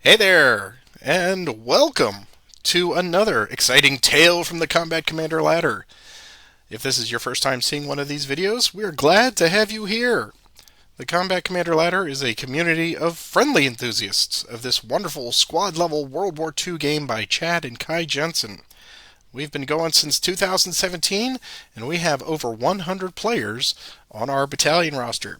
Hey there, and welcome to another exciting tale from the Combat Commander ladder. If this is your first time seeing one of these videos, we're glad to have you here. The Combat Commander ladder is a community of friendly enthusiasts of this wonderful squad-level World War II game by Chad and Kai Jensen. We've been going since 2017, and we have over 100 players on our battalion roster.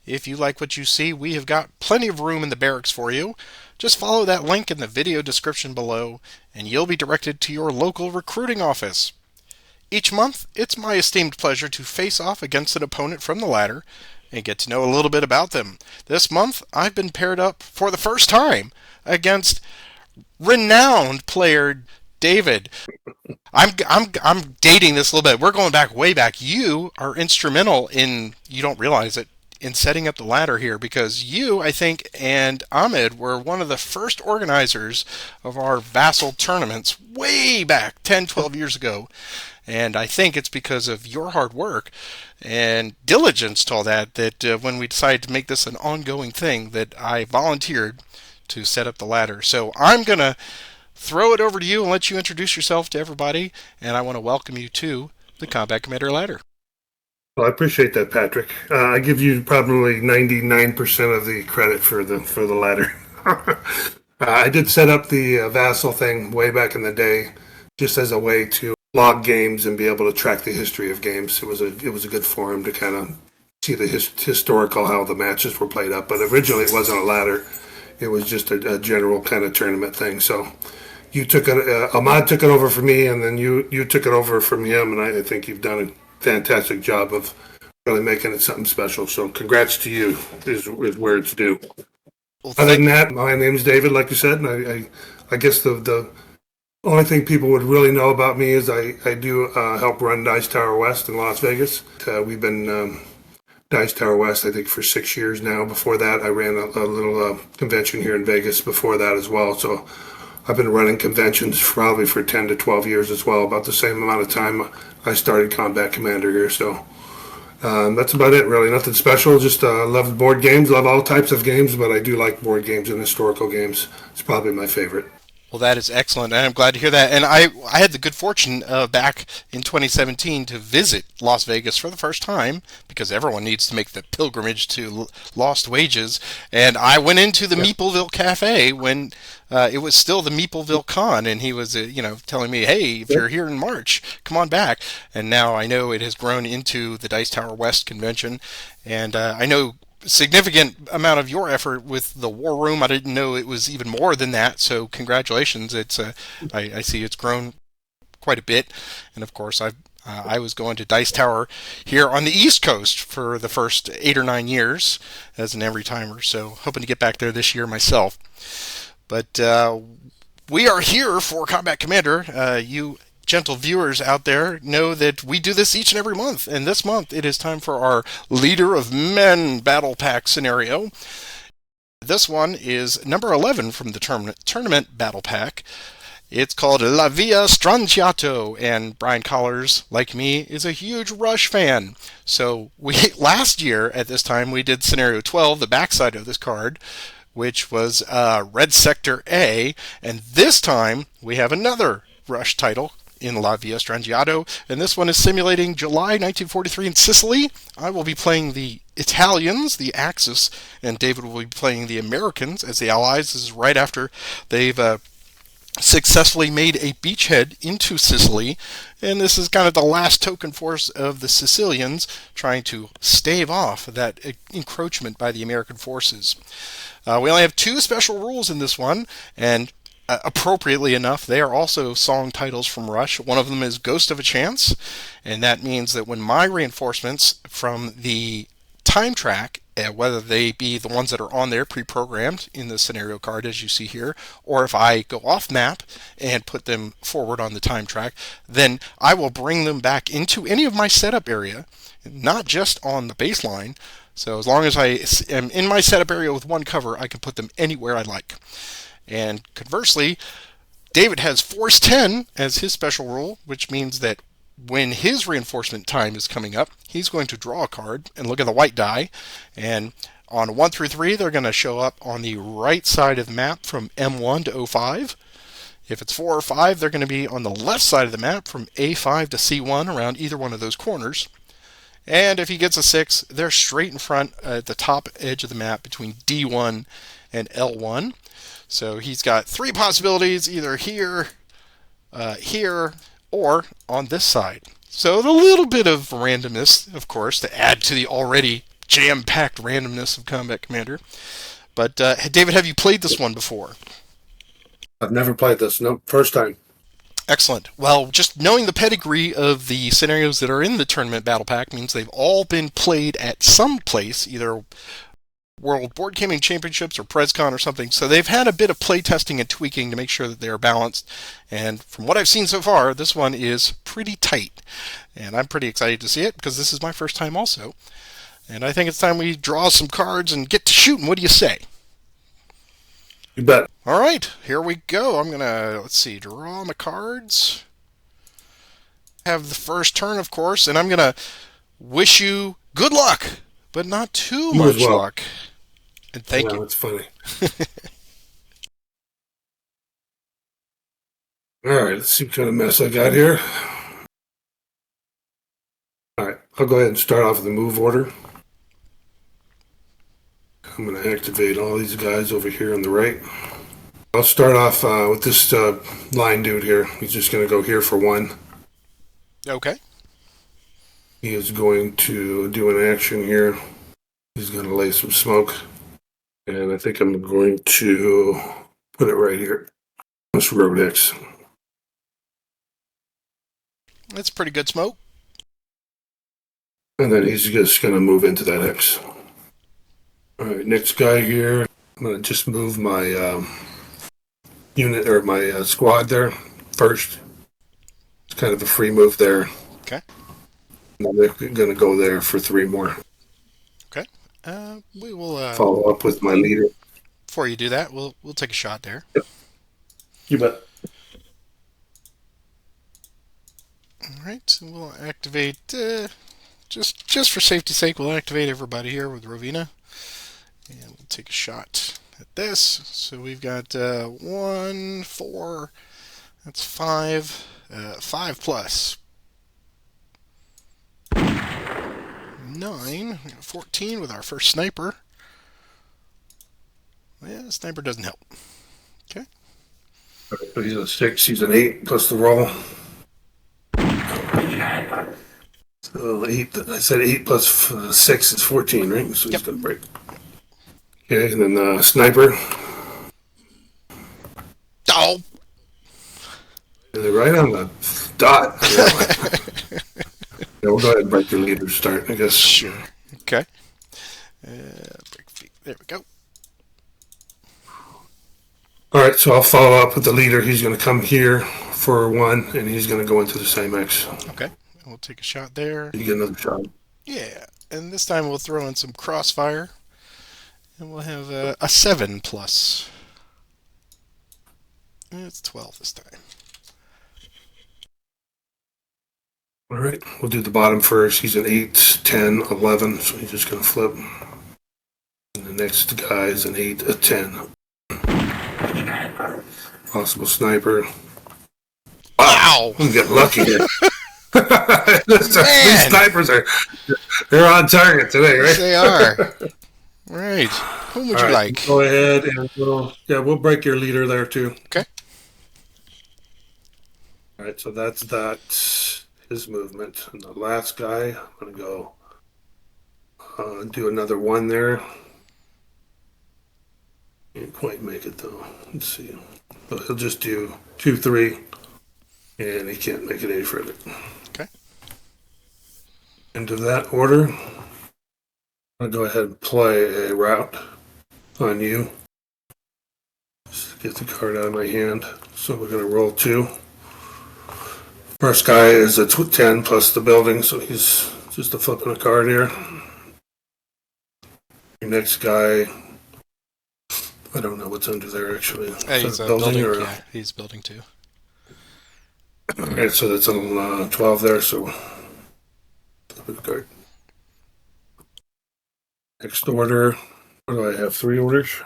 If you like what you see, we have got plenty of room in the barracks for you. Just follow that link in the video description below, and you'll be directed to your local recruiting office. Each month, it's my esteemed pleasure to face off against an opponent from the ladder and get to know a little bit about them. This month, I've been paired up for the first time against renowned player David. I'm dating this a little bit. We're going back way back. You are instrumental in, you don't realize it, in setting up the ladder here, because you, I think, and Ahmed were one of the first organizers of our vassal tournaments way back 10, 12 years ago. And I think it's because of your hard work and diligence to all that when we decided to make this an ongoing thing, that I volunteered to set up the ladder. So I'm going to throw it over to you and let you introduce yourself to everybody, and I want to welcome you to the Combat Commander ladder. Well, I appreciate that, Patrick. I give you probably 99% of the credit for the latter. I did set up the vassal thing way back in the day, just as a way to log games and be able to track the history of games. It was a good forum to kind of see the historical how the matches were played up. But originally, it wasn't a ladder; it was just a general kind of tournament thing. So you took it, Ahmad took it over from me, and then you took it over from him, and I think you've done it fantastic job of really making it something special. So congrats to you is where it's due. Well, Other than that, my name is David, like you said, and I guess the only thing people would really know about me is I do help run Dice Tower West in Las Vegas. We've been Dice Tower West, I think, for 6 years now. Before that, I ran a little convention here in Vegas before that as well. So I've been running conventions probably for 10 to 12 years as well, about the same amount of time I started Combat Commander here. So that's about it, really. Nothing special. Just love board games, love all types of games, but I do like board games and historical games. It's probably my favorite. Well, that is excellent, and I'm glad to hear that. And I had the good fortune back in 2017 to visit Las Vegas for the first time, because everyone needs to make the pilgrimage to Lost Wages. And I went into the Meepleville Cafe when it was still the Meepleville Con, and he was, telling me, "Hey, if you're here in March, come on back." And now I know it has grown into the Dice Tower West convention, and I know significant amount of your effort with the war room. I didn't know it was even more than that. So congratulations. It's I see it's grown quite a bit, and of course I was going to Dice Tower here on the East Coast for the first 8 or 9 years as an every timer. So hoping to get back there this year myself. But we are here for Combat Commander. You gentle viewers out there know that we do this each and every month, and this month it is time for our Leader of Men battle pack scenario. This one is number 11 from the tournament battle pack. It's called La Via Strangiato, and Brian Collars, like me, is a huge Rush fan. So last year at this time we did scenario 12, the backside of this card, which was Red Sector A, and this time we have another Rush title in La Via Strangiato, and this one is simulating July 1943 in Sicily. I will be playing the Italians, the Axis, and David will be playing the Americans as the Allies. This is right after they've successfully made a beachhead into Sicily, and this is kind of the last token force of the Sicilians trying to stave off that encroachment by the American forces. We only have 2 special rules in this one, and appropriately enough, they are also song titles from Rush. One of them is Ghost of a Chance, and that means that when my reinforcements from the time track, whether they be the ones that are on there pre-programmed in the scenario card as you see here, or if I go off map and put them forward on the time track, then I will bring them back into any of my setup area, not just on the baseline. So as long as I am in my setup area with one cover, I can put them anywhere I like. And conversely, David has Force 10 as his special rule, which means that when his reinforcement time is coming up, he's going to draw a card and look at the white die, and On 1 through 3, they're going to show up on the right side of the map from M1 to O5. If it's 4 or 5, they're going to be on the left side of the map from A5 to C1 around either one of those corners. And if he gets a 6, they're straight in front at the top edge of the map between D1 and L1. So he's got 3 possibilities, either here, here, or on this side. So a little bit of randomness, of course, to add to the already jam-packed randomness of Combat Commander. But David, have you played this one before? I've never played this. No, first time. Excellent. Well, just knowing the pedigree of the scenarios that are in the tournament battle pack means they've all been played at some place, either World Board Gaming Championships or PrezCon or something. So they've had a bit of play testing and tweaking to make sure that they're balanced. And from what I've seen so far, this one is pretty tight. And I'm pretty excited to see it because this is my first time also. And I think it's time we draw some cards and get to shooting. What do you say? You bet. All right, here we go. I'm going to, let's see, draw my cards. Have the first turn, of course, and I'm going to wish you good luck, but not too much luck. And thank you. That's funny. All right, let's see what kind of mess I got here. All right, I'll go ahead and start off with the move order. I'm going to activate all these guys over here on the right. I'll start off with this line dude here. He's just going to go here for 1. Okay. He is going to do an action here. He's going to lay some smoke. And I think I'm going to put it right here. This road X. That's pretty good smoke. And then he's just going to move into that X. All right, next guy here. I'm going to just move my unit or my squad there first. It's kind of a free move there. Okay. And they're going to go there for 3 more. Okay. We will follow up with my leader. Before you do that, we'll take a shot there. Yep. You bet. All right, so we'll activate just for safety's sake. We'll activate everybody here with Rovina, and we'll take a shot at this. So we've got 1, 4. That's 5. 5 plus 9. 14 with our first sniper. Yeah, the sniper doesn't help. Okay. So he's a 6. He's an 8 plus the roll. So 8. I said 8 plus 6 is 14, right? So he's going to break. Okay, and then sniper. Oh. Right on the dot. Yeah, we'll go ahead and break your leader start, I guess. Sure. Okay. Break feet. There we go. All right, so I'll follow up with the leader. He's going to come here for 1, and he's going to go into the same X. Okay. We'll take a shot there. You get another shot. Yeah, and this time we'll throw in some crossfire, and we'll have a 7 plus. It's 12 this time. All right, we'll do the bottom first. He's an 8, 10, 11, so he's just going to flip. And the next guy is an 8, a 10. Possible sniper. Wow! I'm getting lucky here. These snipers they're on target today, right? Yes, they are. Right. Whom would you like? Go ahead and we'll break your leader there too. Okay. All right, so that's that. His movement. And the last guy, I'm going to go do another 1 there. Can't quite make it though. Let's see. But he'll just do 2, 3, and he can't make it any further. Okay. Into that order, I'll go ahead and play a route on you. Just get the card out of my hand. So we're going to roll 2. First guy is a 10 plus the building, so he's just a flipping a card here. Your next guy, I don't know what's under there actually. He's building, yeah, he's building too. Alright, so that's on 12 there, so flip a card. Next order, What do I have? Three orders?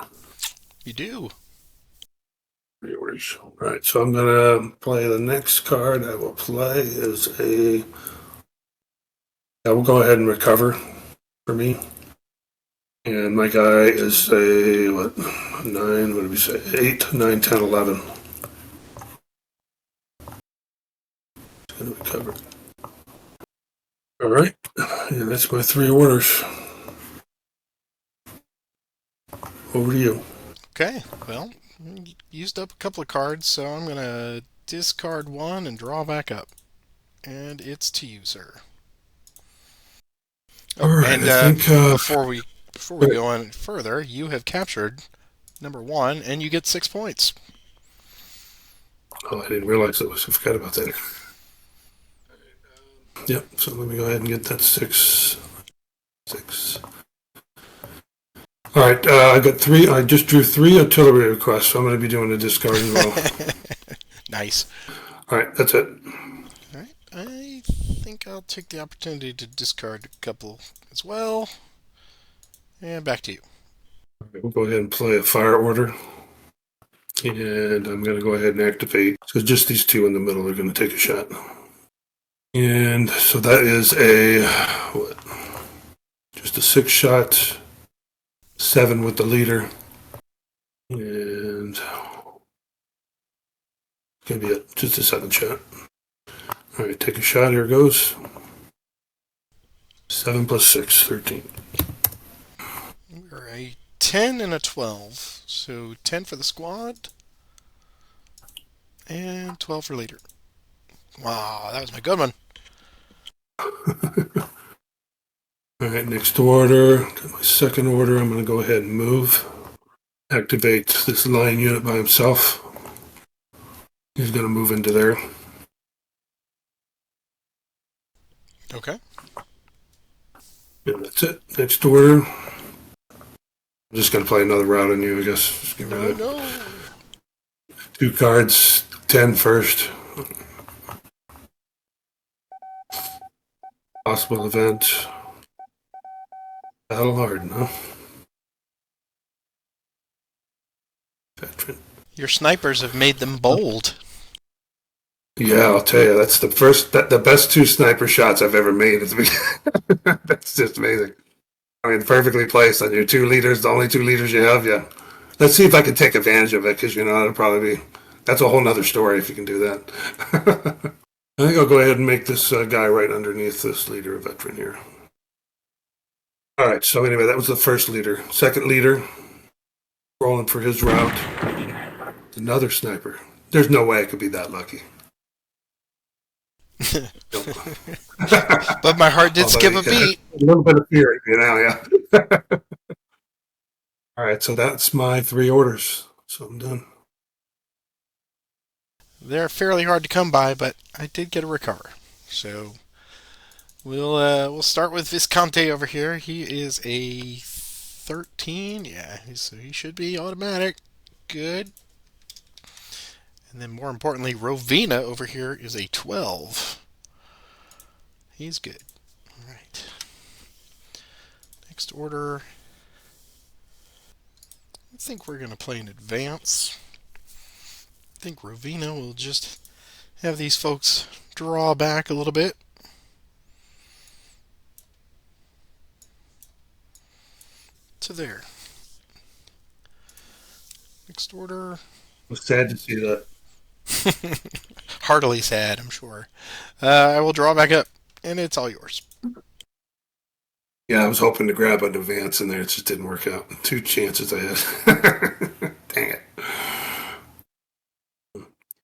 You do. Three orders. All right, so I'm gonna play the next card I will play is a. I will go ahead and recover for me. And my guy is a, what, 9, what did we say? 8, 9, 10, 11. It's gonna recover. All right, and that's my three orders. Over to you. Okay, well, you used up a couple of cards, so I'm going to discard one and draw back up. And it's to you, sir. All Oh, right, and I think. before we go on further, you have captured number 1, and you get 6 points. Oh, I didn't realize that was. I forgot about that. Yep. So let me go ahead and get that 6. 6. All right. I got 3. I just drew 3 artillery requests, so I'm going to be doing a discard as well. Nice. All right. That's it. All right, I think I'll take the opportunity to discard a couple as well. And back to you. We'll go ahead and play a fire order. And I'm going to go ahead and activate. So just these two in the middle are going to take a shot. And so that is a, what? Just a 6 shot, 7 with the leader. And it's going to be just a 7 shot. All right, take a shot. Here it goes. 7 plus 6, 13. We're a 10 and a 12. So 10 for the squad. And 12 for leader. Wow, that was my good one. All right, next order. Got my second order. I'm going to go ahead and move. Activate this line unit by himself. He's going to move into there. Okay. And that's it. Next order. I'm just going to play another route on you, I guess. Just get rid of No. 2 cards. 10 first. Possible event. Battle hard, no? Veteran. Your snipers have made them bold. Yeah, I'll tell you, that's the best 2 sniper shots I've ever made. That's just amazing. I mean, perfectly placed on your 2 leaders, the only 2 leaders you have, yeah. Let's see if I can take advantage of it, because, that'll probably be, that's a whole nother story if you can do that. I think I'll go ahead and make this guy right underneath this leader, veteran here. All right, so anyway, that was the first leader. Second leader, rolling for his route. Another sniper. There's no way I could be that lucky. But my heart did skip a beat. A little bit of fear, yeah. All right, so that's my 3 orders. So I'm done. They're fairly hard to come by, but I did get a recover. So we'll start with Visconti over here. He is a 13. Yeah, so he should be automatic. Good. And then more importantly, Rovina over here is a 12. He's good. All right. Next order. I think we're going to play in advance. I think Rovina will just have these folks draw back a little bit. To there. Next order. I'm sad to see that. Heartily sad, I'm sure. I will draw back up, and it's all yours. Yeah, I was hoping to grab an advance in there. It just didn't work out. 2 chances I had. Dang it. A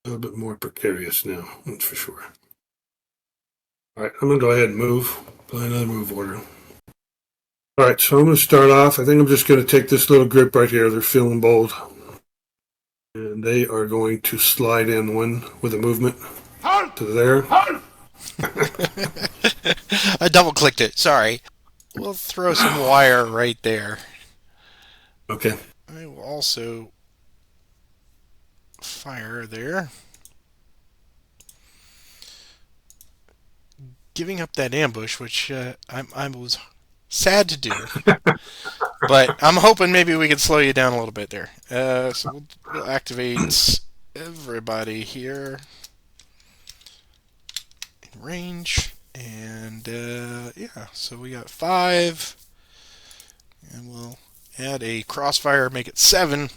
little bit more precarious now, that's for sure. All right, I'm going to go ahead and move. Play another move order. All right, so I'm going to start off. I think I'm just going to take this little group right here. They're feeling bold. And they are going to slide in one with a movement to there. I double-clicked it. Sorry. We'll throw some wire right there. Okay. I will also fire there. Giving up that ambush, which I was sad to do. But I'm hoping maybe we can slow you down a little bit there. So we'll activate everybody here in range. And yeah, so we got 5. And we'll add a crossfire, make it 7.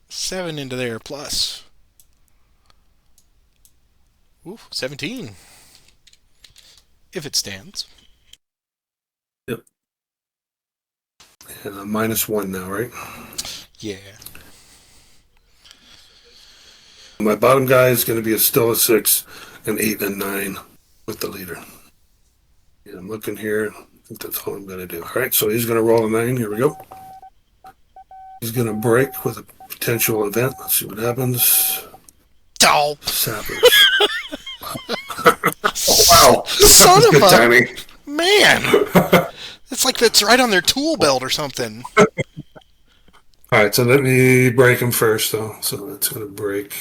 7 into there plus. Ooh, 17. If it stands. Yep. And a -1 now, right? Yeah. My bottom guy is going to be still a 6, an 8, and a 9 with the leader. Yeah, I'm looking here. I think that's all I'm going to do. All right, so he's going to roll a 9. Here we go. He's going to break with a potential event. Let's see what happens. Oh, Savage. Oh, wow. Son of Good a timing. man. It's like that's right on their tool belt or something. All right, so let me break him first, though. So that's going to break.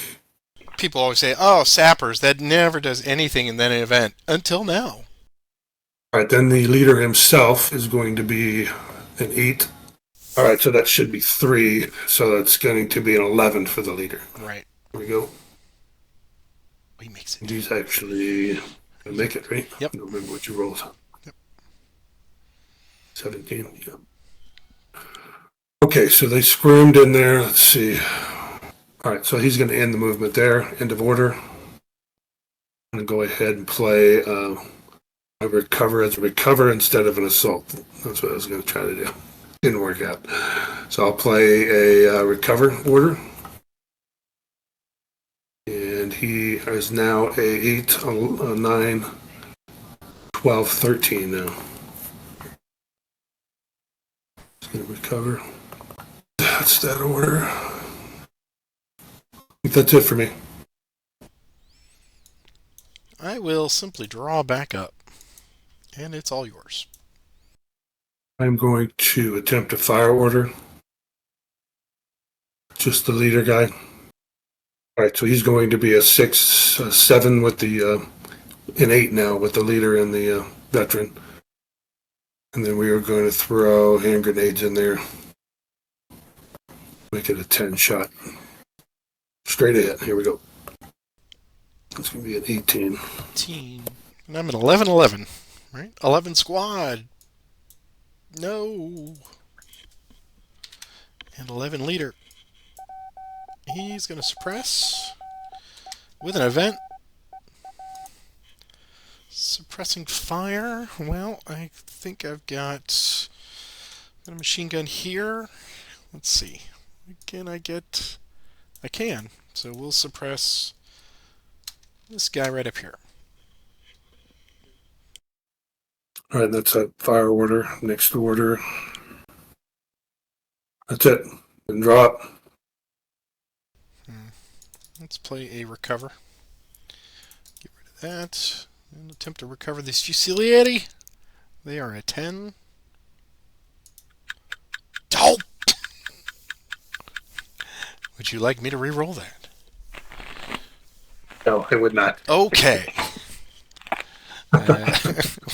People always say, oh, sappers, that never does anything in that event. Until now. All right, then the leader himself is going to be an 8. All right, so that should be 3. So that's going to be an 11 for the leader. Right. Here we go. He makes it. And he's actually going to make it, right? Yep. I don't remember what you rolled. Yep. 17, yeah. Okay, so they squirmed in there. Let's see. All right, so he's going to end the movement there. End of order. I'm going to go ahead and play a recover as a recover instead of an assault. That's what I was going to try to do. Didn't work out. So I'll play a recover order. And he is now a 8, a 9, 12, 13 now. He's going to recover. That's that order. I think that's it for me. I will simply draw back up. And it's all yours. I'm going to attempt a fire order. Just the leader guy. All right, so he's going to be a 6, a 7 with the, an 8 now with the leader and the veteran. And then we are going to throw hand grenades in there. Make it a 10 shot. Straight ahead. Here we go. It's going to be an 18. 18. And I'm at 11-11. Right? 11 squad. No. And 11 leader. He's going to suppress with an event. Suppressing fire. Well, I think I've got a machine gun here. Let's see. Can I get... I can. So we'll suppress this guy right up here. All right, that's a fire order. Next order. That's it. And drop. Let's play a recover. Get rid of that. And attempt to recover these Fucilleri. They are a 10. Oh! Would you like me to re-roll that? No, I would not. Okay.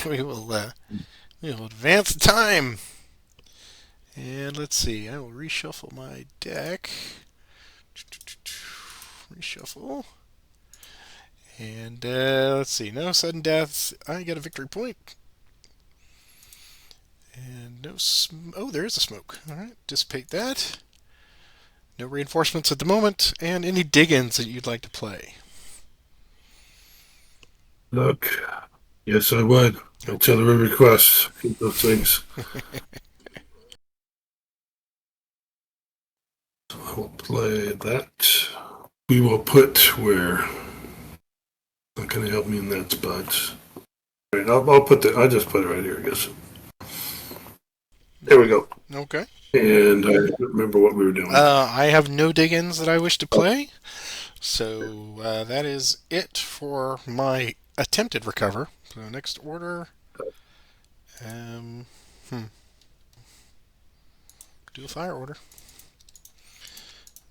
we will advance the time. And let's see. I will reshuffle my deck. Reshuffle. And let's see. No sudden deaths. I get a victory point. And no oh, there is a smoke. All right. Dissipate that. No reinforcements at the moment. And any dig-ins that you'd like to play. Look. Yes, I would. Artillery requests. Keep those things. So I will play that. We will put where. Not going to help me in that spot. All right, I'll put the. I'll just put it right here, I guess. There we go. Okay. And I don't remember what we were doing. I have no dig-ins that I wish to play. So that is it for my attempted recover. So next order. Do a fire order.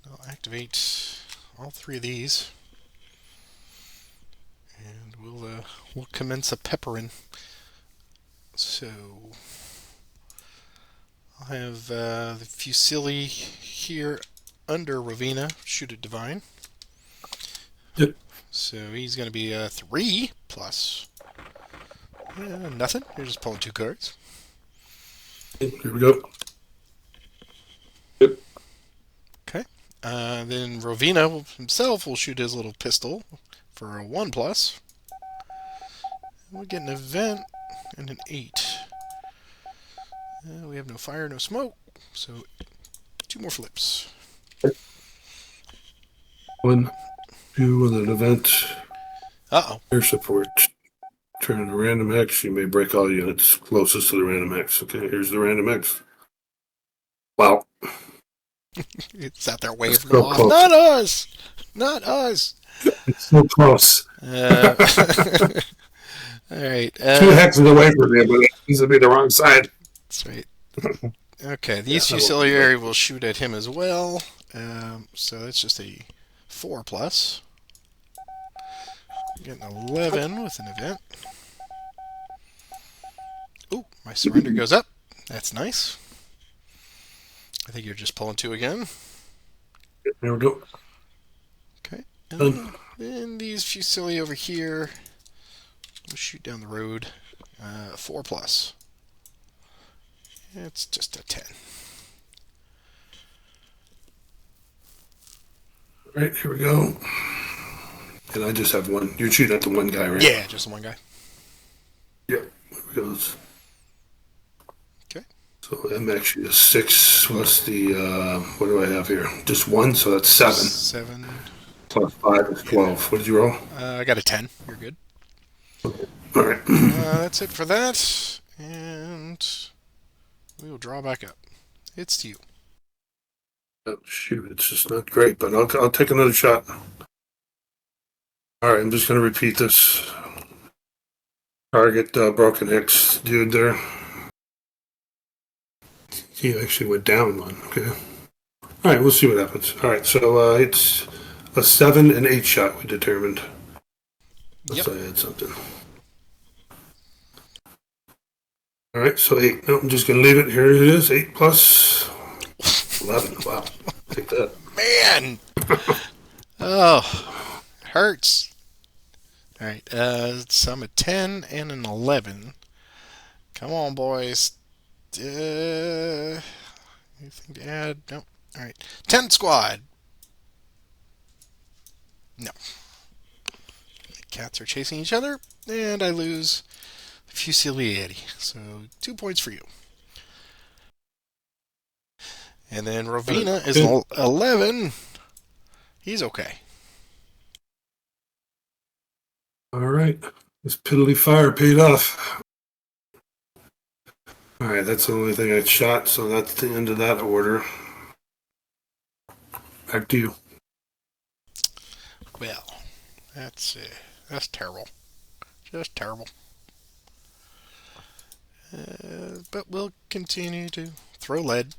I'll activate all 3 of these. And we'll commence a pepperin'. So I'll have the Fusilli here under Rovina, shoot at Divine. Yep. So he's going to be a 3 plus nothing. You're just pulling 2 cards. Here we go. Yep. Okay. Then Rovina himself will shoot his little pistol for a 1 plus. We'll get an event and an 8. We have no fire, no smoke, so 2 more flips. 1, 2 with an event. Uh-oh. Air support. Turn a random X. You may break all units closest to the random X. Okay, here's the random X. Wow. It's out there waving So off. close. Not us! Not us! It's so close. Alright. 2 hexes away from me, but it needs to be the wrong side. That's right. Okay, these Fusillieri will shoot at him as well. So that's just a 4 plus. Getting 11 with an event. Ooh, my surrender goes up. That's nice. I think you're just pulling 2 again. There we go. Okay. Done. Then these Fusilli over here. We'll shoot down the road. 4 plus. It's just a 10. All right, here we go. And I just have one. You're shooting at the one guy, right? Yeah, just the one guy. Yep. There it goes. Okay. So I'm actually a 6 plus the, what do I have here? Just 1, so that's 7. 7. Plus 5 is 12. What did you roll? I got a 10. You're good. All right. That's it for that. And we will draw back up. It's to you. Oh, shoot, it's just not great, but I'll take another shot. All right, I'm just going to repeat this. Target broken X dude there. He actually went down one. Okay. All right, we'll see what happens. All right, so it's a 7 and 8 shot we determined. Let's add something. All right, so 8. No, I'm just going to leave it. Here it is. 8 plus 11. Wow. Take that. Man! Oh, hurts. All right, so I'm a 10 and an 11. Come on, boys. Anything to add? No. All right, 10 squad. No. Cats are chasing each other, and I lose Fusillieri. So 2 points for you. And then Rovina is 11. He's okay. All right. This piddly fire paid off. All right, that's the only thing I shot, so that's the end of that order. Back to you. Well, that's terrible. Just terrible. But we'll continue to throw lead.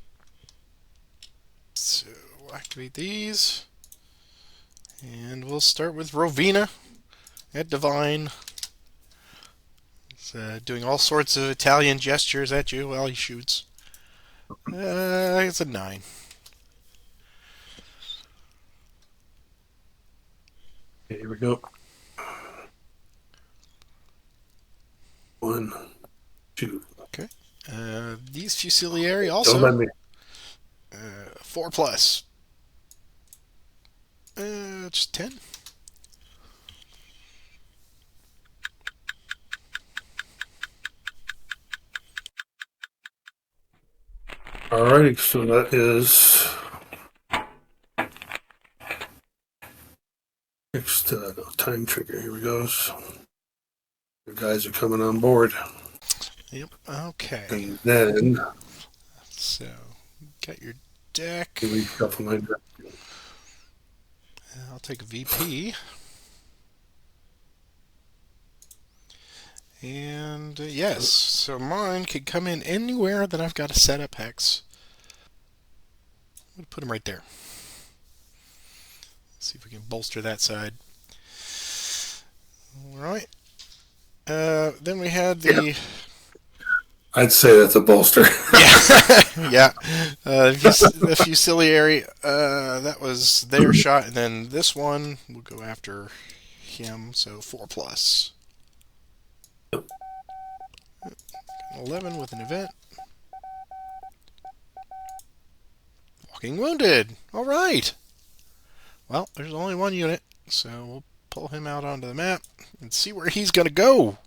So we'll activate these. And we'll start with Rovina at Divine. He's doing all sorts of Italian gestures at you while he shoots. It's a 9. Okay, here we go. 1, 2. Okay. These Fusillieri Don't also. let me. 4 plus. Just 10. Alrighty, so that is next time trigger. Here we goes. The guys are coming on board. Yep. Okay. And then So, got your deck. reshuffle my deck. I'll take a VP. And yes, so mine could come in anywhere that I've got a setup hex. I'm going to put him right there. See if we can bolster that side. Alright. Then we had the... I'd say that's a bolster. Yeah, yeah. The Fucillieri, that was their shot, and then this one will go after him, so 4 plus. 11 with an event. Walking wounded. All right. Well, there's only one unit, so we'll pull him out onto the map and see where he's going to go.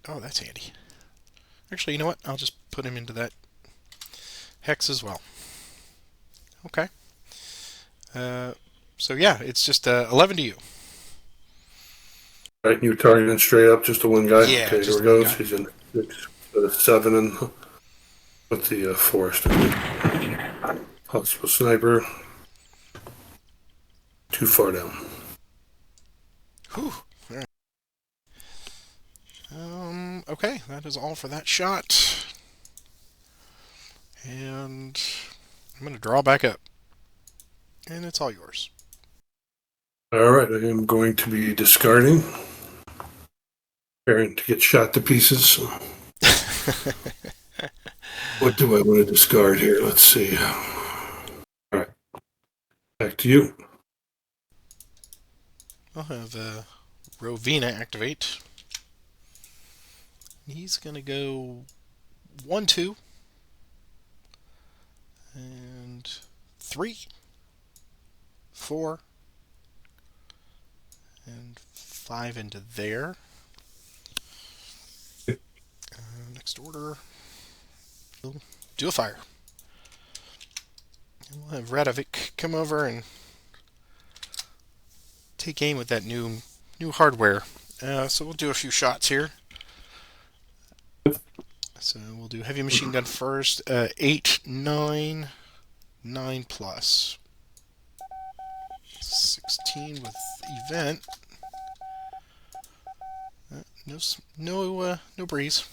Oh, that's handy. Actually, you know what? I'll just put him into that hex as well. Okay. So yeah, it's just 11 to you. Right, you targeting straight up just the one guy? Yeah, Okay, here we go. He's in 6, 7 and with the forest. Possible sniper. Too far down. Whew. All right. Okay, that is all for that shot. And I'm going to draw back up. And it's all yours. All right, I am going to be discarding. Preparing to get shot to pieces. What do I want to discard here? Let's see. All right, back to you. I'll have Rovina activate. He's going to go 1, 2, and 3, 4, and 5 into there. Next order, do a fire. And we'll have Radovic come over and take aim with that new hardware. So we'll do a few shots here. So we'll do heavy machine gun first. 8, 9, 9 plus. 16 with event. No breeze.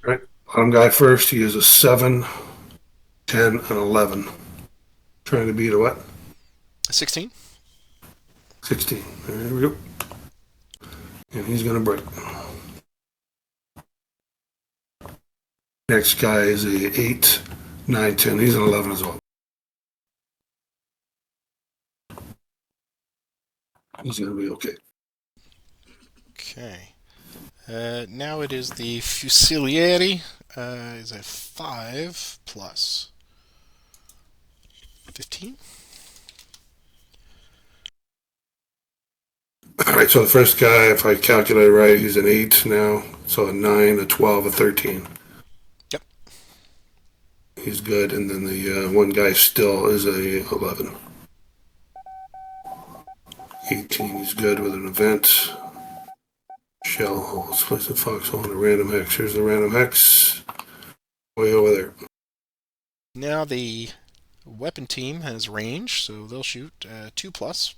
All right, bottom guy first. He is a 7, 10, and 11. Trying to beat a what? 16. 16. There we go. And he's going to break. Next guy is a 8, 9, 10. He's an 11 as well. He's going to be okay. Okay. Now it is the Fucillieri. Is a 5 plus 15. All right, so the first guy, if I calculate right, he's an 8 now. So a 9, a 12, a 13. Yep. He's good. And then the one guy still is a 11. 18, he's good with an event. Shell hole. Let's place a foxhole in a random hex. Here's the random hex. Way over there. Now the weapon team has range, so they'll shoot 2 plus.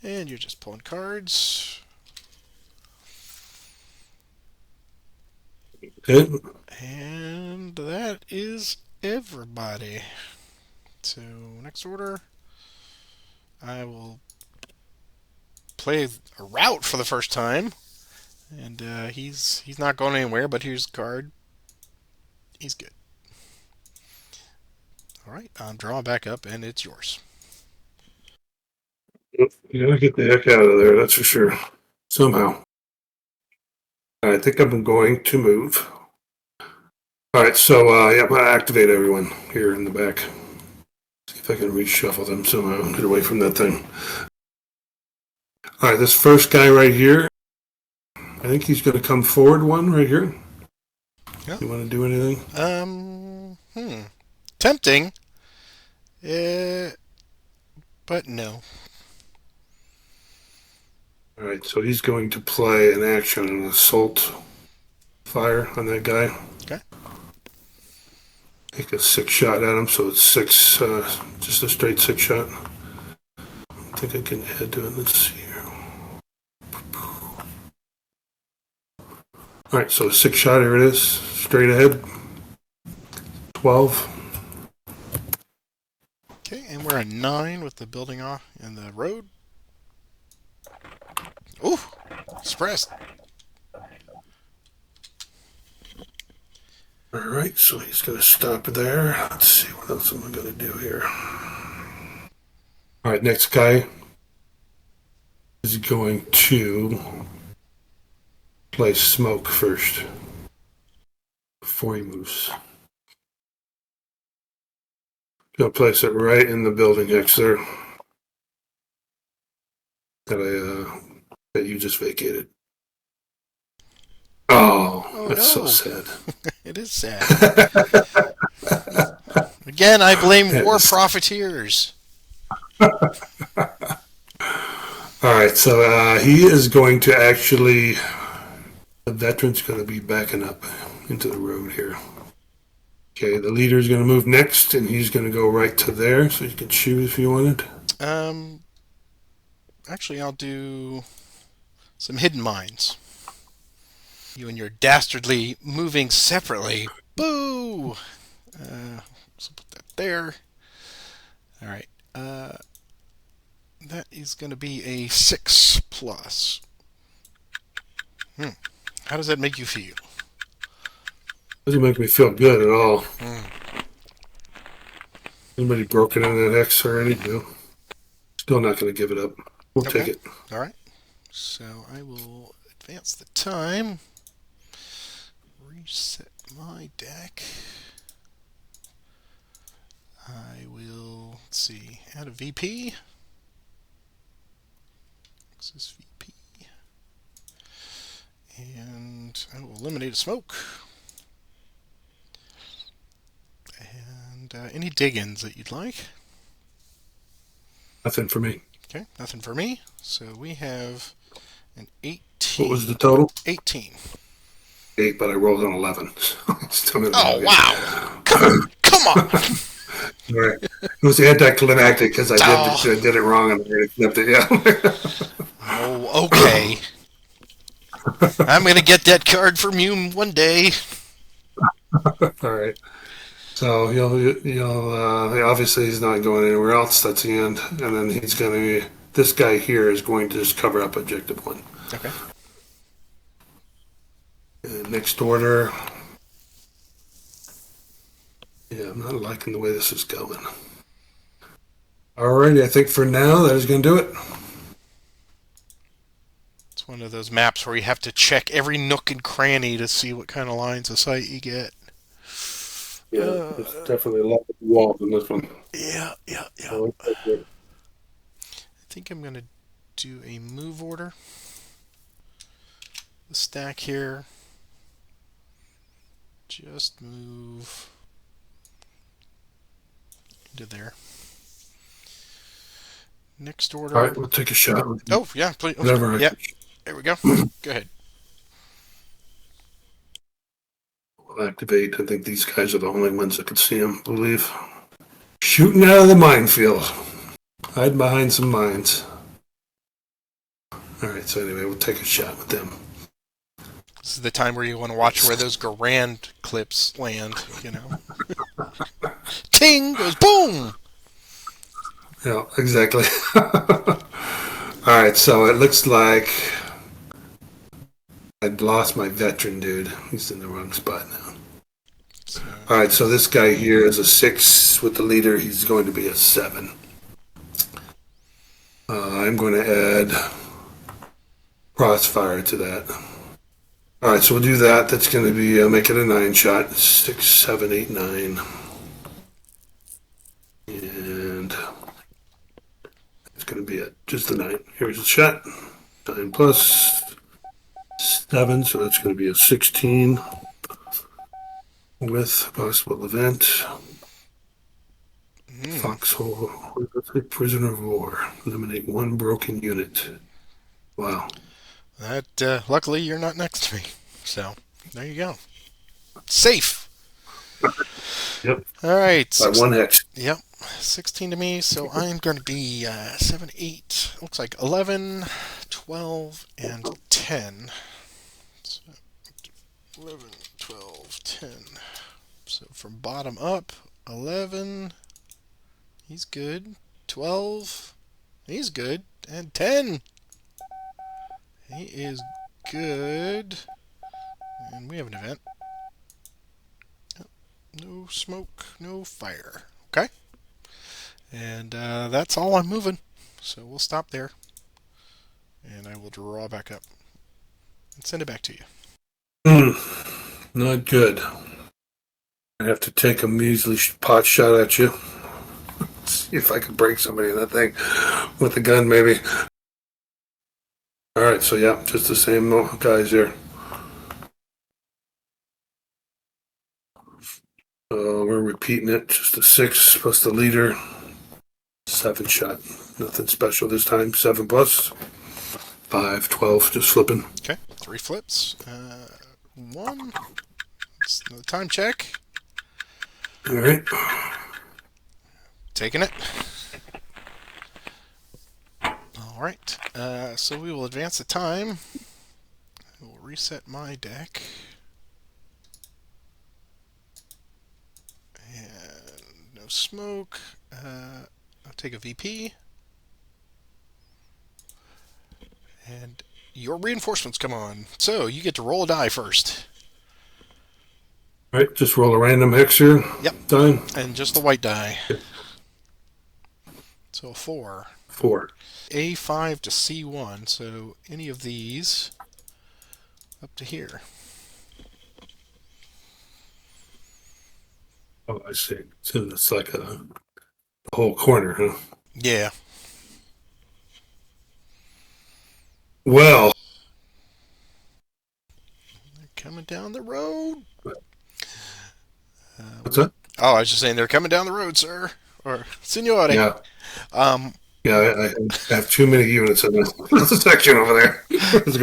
And you're just pulling cards. Good. And that is everybody. So next order, I will play a route for the first time, and he's not going anywhere. But here's a card. He's good. All right, I'm drawing back up, and it's yours. You gotta get the heck out of there, that's for sure. Somehow. I think I'm going to move. All right, so yeah, I'm gonna activate everyone here in the back. See if I can reshuffle them somehow and get away from that thing. All right, this first guy right here, I think he's going to come forward one right here. Yeah. You want to do anything? Tempting. But no. All right, so he's going to play an action, an assault fire on that guy. Okay. Take a 6 shot at him, so it's 6, just a straight 6 shot. I think I can head to it. Let's see here. All right, so a 6 shot, here it is, straight ahead. 12. Okay, and we're at 9 with the building off and the road. pressed. All right, so he's going to stop there. Let's see, what else am I going to do here? All right, next guy is going to place smoke first before he moves. Gonna place it right in the building next there that you just vacated. Oh, that's so no. sad. It is sad. Again, I blame war Yes. profiteers. All right, so he is going to actually. The veteran's going to be backing up into the road here. Okay, the leader is going to move next, and he's going to go right to there, so you can shoot if you wanted. Actually, I'll do some hidden mines. You and your dastardly moving separately. Boo! So put that there. All right. That is going to be a 6 plus. How does that make you feel? Doesn't make me feel good at all. Anybody broken into that X already? No. Still not going to give it up. We'll take it. All right. So I will advance the time. Reset my deck. I will, let's see, add a VP. Access VP. And I will eliminate a smoke. And any dig-ins that you'd like. Nothing for me. Okay, nothing for me. So we have an 18. What was the total? 18. 8, but I rolled an 11. Still Oh, wow. Come on. All right. It was anticlimactic because I did it wrong and I already flipped it. Yeah. Oh, okay. I'm going to get that card from you one day. All right. So obviously he's not going anywhere else. That's the end. And then he's going to. This guy here is going to just cover up objective 1. Okay. And next order. Yeah, I'm not liking the way this is going. Alrighty, I think for now that is going to do it. It's one of those maps where you have to check every nook and cranny to see what kind of lines of sight you get. Yeah, there's definitely a lot of walls in this one. Yeah. I think I'm going to do a move order. The stack here. Just move into there. Next order. All right, we'll take a shot. Oh, yeah, please. Whatever. Yeah, there we go. Go ahead. We'll activate. I think these guys are the only ones that can see him, I believe. Shooting out of the minefield. Hide behind some mines. All right, so anyway, we'll take a shot with them. This is the time where you want to watch where those Garand clips land, you know. Ting goes boom! Yeah, exactly. All right, so it looks like I'd lost my veteran dude. He's in the wrong spot now. All right, so this guy here is a 6 with the leader. He's going to be a 7. I'm going to add crossfire to that. All right, so we'll do that. That's going to be make it a 9 shot. 6, 7, 8, 9, and it's going to be just a 9. Here's a shot. 9 plus 7, so that's going to be a 16 with possible event. Foxhole, prisoner of war. Eliminate 1 broken unit. Wow. That, luckily, you're not next to me. So, there you go. Safe! Yep. All right. By 1 hex. Yep. 16 to me, so I'm going to be 7, 8, looks like 11, 12, and 10. So 11, 12, 10. So from bottom up, 11, he's good. 12, he's good. And 10, he is good. And we have an event. No smoke, no fire. Okay. And that's all I'm moving. So we'll stop there. And I will draw back up and send it back to you. Not good. I have to take a measly pot shot at you. See if I can break somebody in that thing with a gun, maybe. All right, so yeah, just the same guys here. We're repeating it. Just a 6 plus the leader. 7 shot. Nothing special this time. 7 plus. 5, 12, just flipping. Okay, 3 flips. 1. It's the time check. All right. Taking it. All right. So we will advance the time. We'll reset my deck. And no smoke. I'll take a VP. And your reinforcements come on. So you get to roll a die first. All right, just roll a random hex here. Yep. Done. And just the white die. So a 4. 4. A5 to C1. So any of these up to here. Oh, I see. So it's like a whole corner, huh? Yeah. Well. They're coming down the road. What's that? Oh, I was just saying they're coming down the road, sir. Or signore. Yeah. Um, Yeah, I have too many units in this section over there.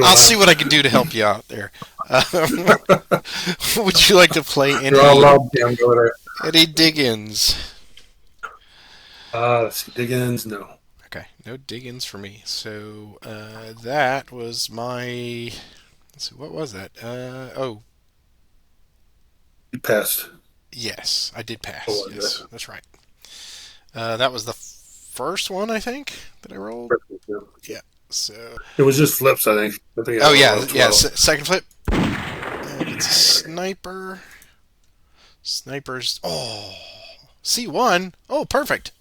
I'll see what I can do to help you out there. Would you like to play They're all loud jammed over there. any dig-ins? Let's see. Dig-ins? No. Okay, no dig-ins for me. So that was my... Let's see, what was that? Oh, You passed. yes, I did pass. Oh, Yes, that's right. That was the first one, I think, that I rolled. Yeah. So. It was just flips, I think. Oh yeah, yeah. Second flip. And it's a sniper. Snipers. Oh, C1. Oh, perfect.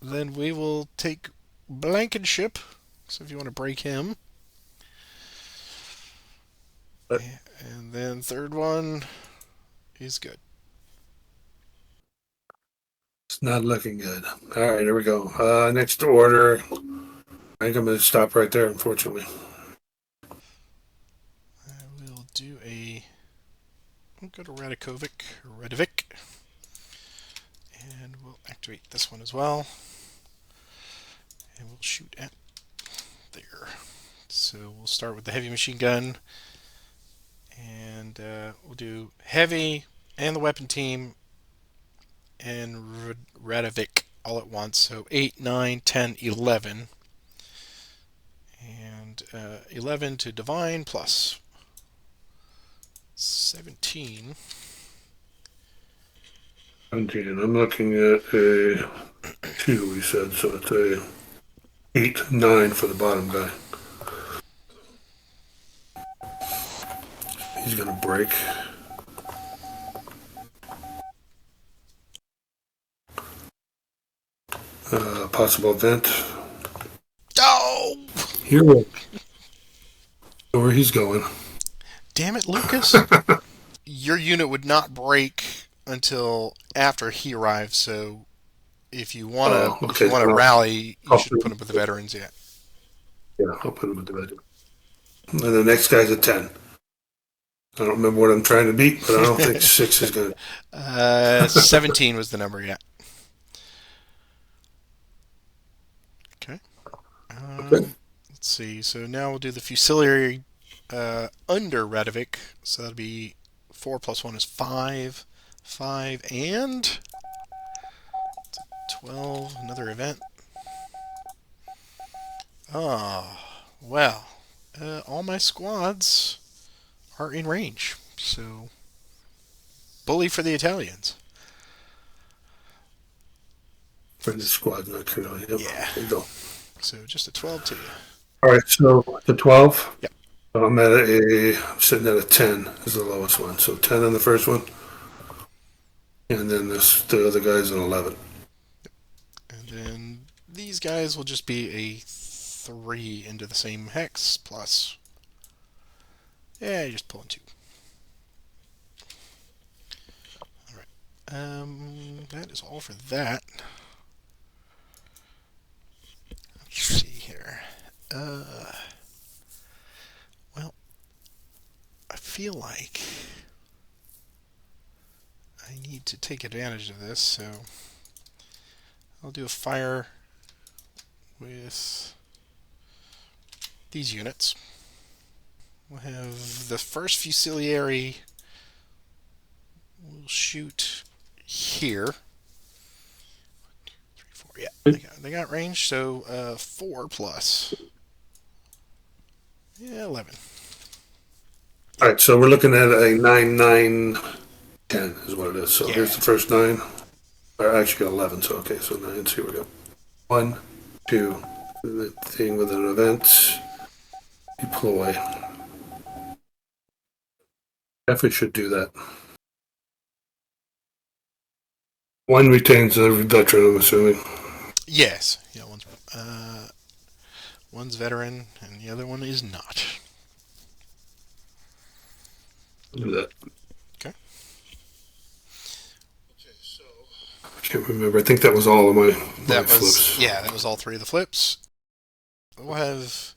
Then we will take Blankenship. So if you want to break him. And then third one is good. It's not looking good. All right, here we go. Next order. I think I'm going to stop right there, unfortunately. We'll do a... We'll go to Radovic. And we'll activate this one as well. And we'll shoot at there. So we'll start with the heavy machine gun. And we'll do heavy and the weapon team and Radovic all at once. So 8, 9, 10, 11. And 11 to Divine plus 17. 17. I'm looking at a 2, we said, so it's a 8, 9 for the bottom guy. He's going to break. Possible event. Oh! Hero. Where he's going. Damn it, Lucas. Your unit would not break until after he arrives, so if you want to rally, you should put him with the veterans yet. Yeah, I'll put him with the veterans. And the next guy's a 10. I don't remember what I'm trying to beat, but I don't think 6 is good. 17 was the number, yeah. Okay. Okay. Let's see. So now we'll do the Fucilleri under Radovic. So that'll be 4 plus 1 is 5. 5 and 12. Another event. Oh, well. All my squads are in range. So, bully for the Italians. For the squad, not clearly. Yep. Yeah. There you go. So just a 12 to you. All right, so the 12. Yep. I'm sitting at a 10 is the lowest one. So 10 on the first one. And then the other guy's an 11. And then these guys will just be a 3 into the same hex plus. Yeah, you're just pulling 2. Alright. That is all for that. Let's see here. Well, I feel like I need to take advantage of this, so I'll do a fire with these units. We'll have the first Fucillieri will shoot here. 1, 2, 3, 4. Yeah, they got range, so 4 plus. Yeah, 11. All right, so we're looking at a 9, 9, 10 is what it is. So here's the first 9. I actually got 11, so okay, so 9. So here we go. 1, 2, the thing with an event. Deploy. Definitely should do that. 1 retains the veteran, I'm assuming. Yes. Yeah, one's veteran, and the other one is not. Do that. Okay. I can't remember. I think that was all of my flips. Yeah, that was all 3 of the flips. We'll have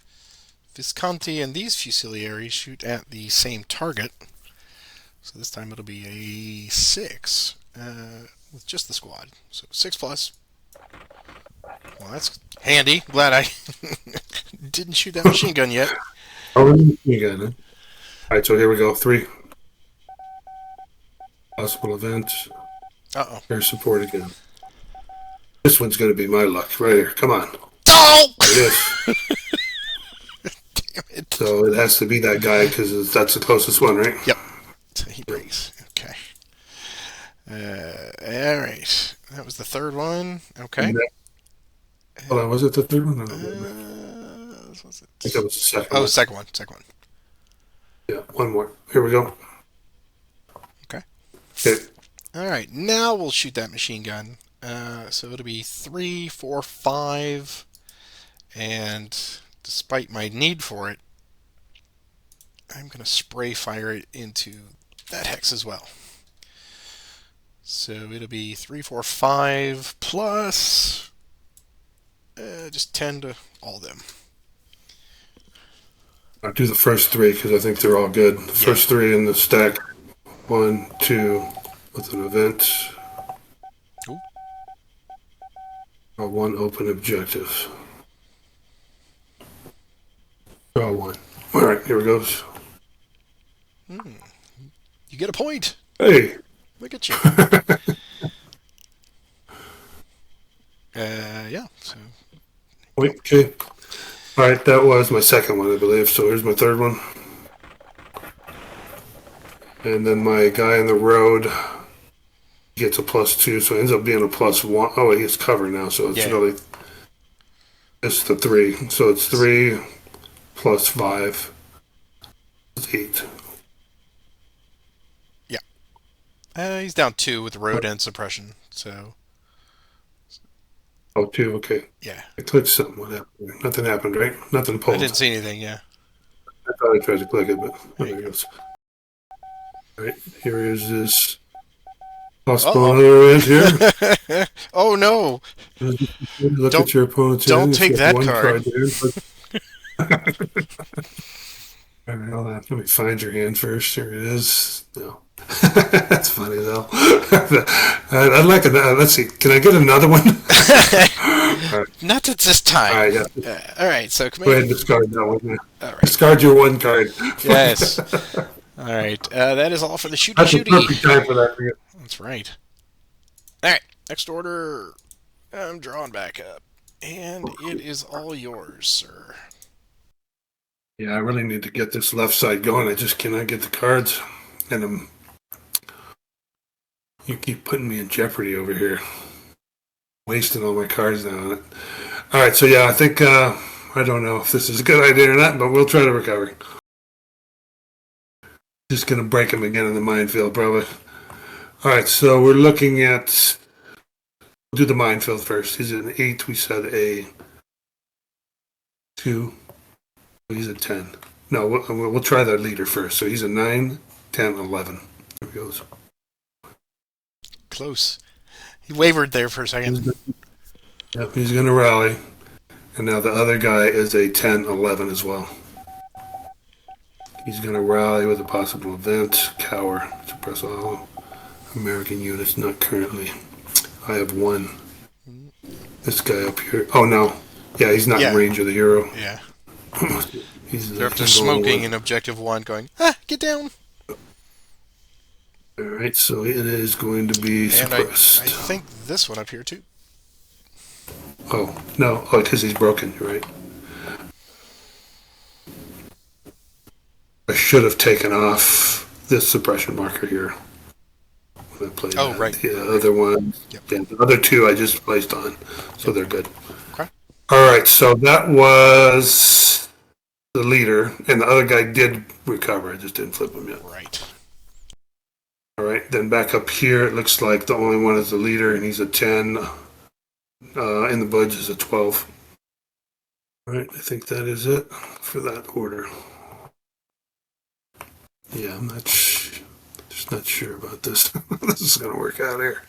Visconti and these Fucillieri shoot at the same target. So this time it'll be a 6 with just the squad. So 6 plus. Well, that's handy. Glad I didn't shoot that machine gun yet. Oh, machine gun, huh? All right, so here we go. 3. Possible event. Uh-oh. Air support again. This one's going to be my luck right here. Come on. Oh! It is. Damn it. So it has to be that guy because that's the closest one, right? Yep. So he breaks. Okay. All right. That was the third one. Okay. Hold on, was it the third one? Was it? I think that was the second Oh, one. second one. Second one. Yeah, one more. Here we go. Okay. Okay. All right. Now we'll shoot that machine gun. So it'll be 3, 4, 5. And despite my need for it, I'm going to spray fire it into that hex as well. So it'll be 3, 4, 5 plus just 10 to all of them. I'll do the first 3 because I think they're all good. The first 3 in the stack. 1, 2, with an event. Ooh. 1 open objective. Draw 1. All right, here it goes. You get a point. Hey. Look at you. Yeah. So. Okay. All right, that was my second one, I believe. So here's my third one. And then my guy in the road gets a +2, so it ends up being a +1. Oh, he's covered now, so it's really it's the 3. So it's 3 plus 5 is 8. Yeah. He's down 2 with road and suppression. So. Oh, 2, okay. Yeah. I clicked something. What happened? Nothing happened, right? Nothing pulled. I didn't see anything. Yeah. I thought I tried to click it, but there it goes. All right, here is this possible another event here. Oh no! Look at your opponent's hand. Don't hand. take that card. All right, hold on. Let me find your hand first. Here it is. No. That's funny though. I'd like another. Let's see. Can I get another one? Right. Not at this time. All right. Yeah. All right. So go ahead and discard that one. Yeah. All right. Discard your 1 card. Yes. All right. That is all for the shooty. That's the perfect time for that. That's right. All right. Next order. I'm drawing back up, and it is all yours, sir. Yeah, I really need to get this left side going. I just cannot get the cards, and you keep putting me in jeopardy over here, wasting all my cards now on it. All right, so yeah, I think I don't know if this is a good idea or not, but we'll try to recover. Just gonna break him again in the minefield, probably. All right, so we're looking at. We'll do the minefield first. He's an 8. We said a 2. He's a 10. No, we'll try the leader first. So he's a 9, 10, 11. There he goes. Close. He wavered there for a second. Yep, he's going to rally. And now the other guy is a 10, 11 as well. He's going to rally with a possible event. Cower. Suppress all American units not currently. I have 1. This guy up here. Oh, no. Yeah, he's not in range of the hero. Yeah. They're up to smoking in objective 1 going, get down. Alright, so it is going to be suppressed. I think this one up here too. Oh, no. Oh, because he's broken. You're right. I should have taken off this suppression marker here when I played that. Right. The other one. Yep. Yeah, the other 2 I just placed on, so they're good. Okay. Alright, so that was the leader, and the other guy did recover. I just didn't flip him yet. Right. All right, then back up here, it looks like the only one is the leader, and he's a 10. In the budge is a 12. All right, I think that is it for that order. Yeah, I'm not just not sure about this. This is going to work out here.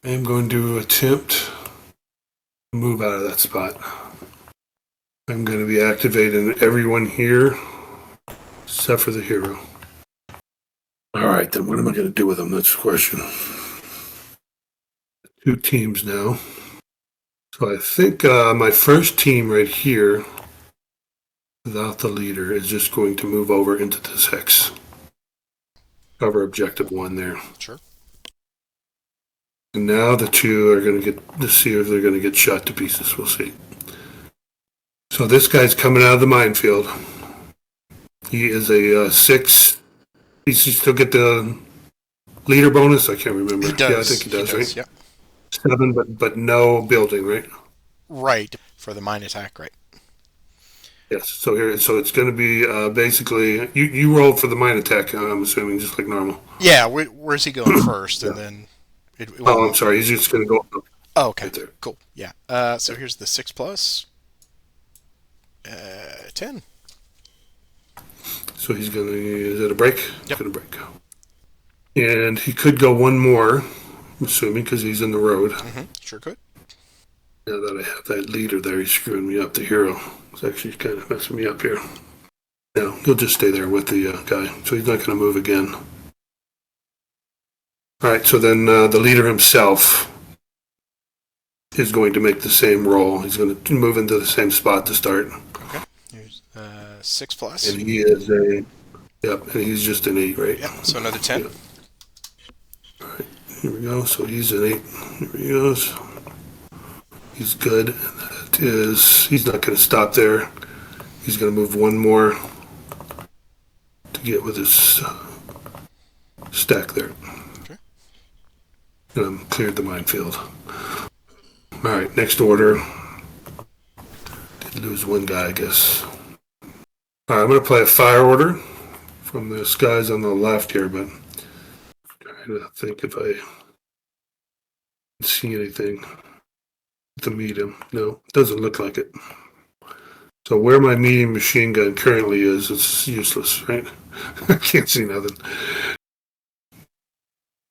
I am going to attempt to move out of that spot. I'm going to be activating everyone here except for the hero. All right, then what am I going to do with them? That's the question. 2 teams now. So I think my first team right here, without the leader, is just going to move over into this hex. Cover objective 1 there. Sure. And now the 2 are going to get to see if they're going to get shot to pieces. We'll see. So this guy's coming out of the minefield. He is a 6. He still get the leader bonus? I can't remember. He does. Yeah, I think he does, right? Yep. 7, but no building, right? Right. For the mine attack, right. Yes. So it's going to be basically you rolled for the mine attack. I'm assuming just like normal. Yeah. Where's he going first, and then? I'm sorry. He's just going to go up. Oh, okay. Right there. Cool. Yeah. So here's the 6 plus 10. So he's going to. Is it a break? Yep. Going to break. And he could go 1 more. I'm assuming because he's in the road. Mm-hmm. Sure could. Now that I have that leader there, he's screwing me up. The hero is actually kind of messing me up here. No, he'll just stay there with the guy. So he's not going to move again. All right, so then the leader himself is going to make the same roll. He's going to move into the same spot to start. Okay. Here's 6 plus. And he is a... Yep, and he's just an 8, right? Yep, so another 10. Yep. All right, here we go. So he's an 8. Here he goes. He's good. And that is... He's not going to stop there. He's going to move 1 more to get with his stack there. Okay. And cleared the minefield. All right, next order. Did lose 1 guy, I guess. All right, I'm going to play a fire order from the skies on the left here, but I'm trying to think if I see anything to meet him. No, doesn't look like it. So where my medium machine gun currently is, it's useless, right? I can't see nothing.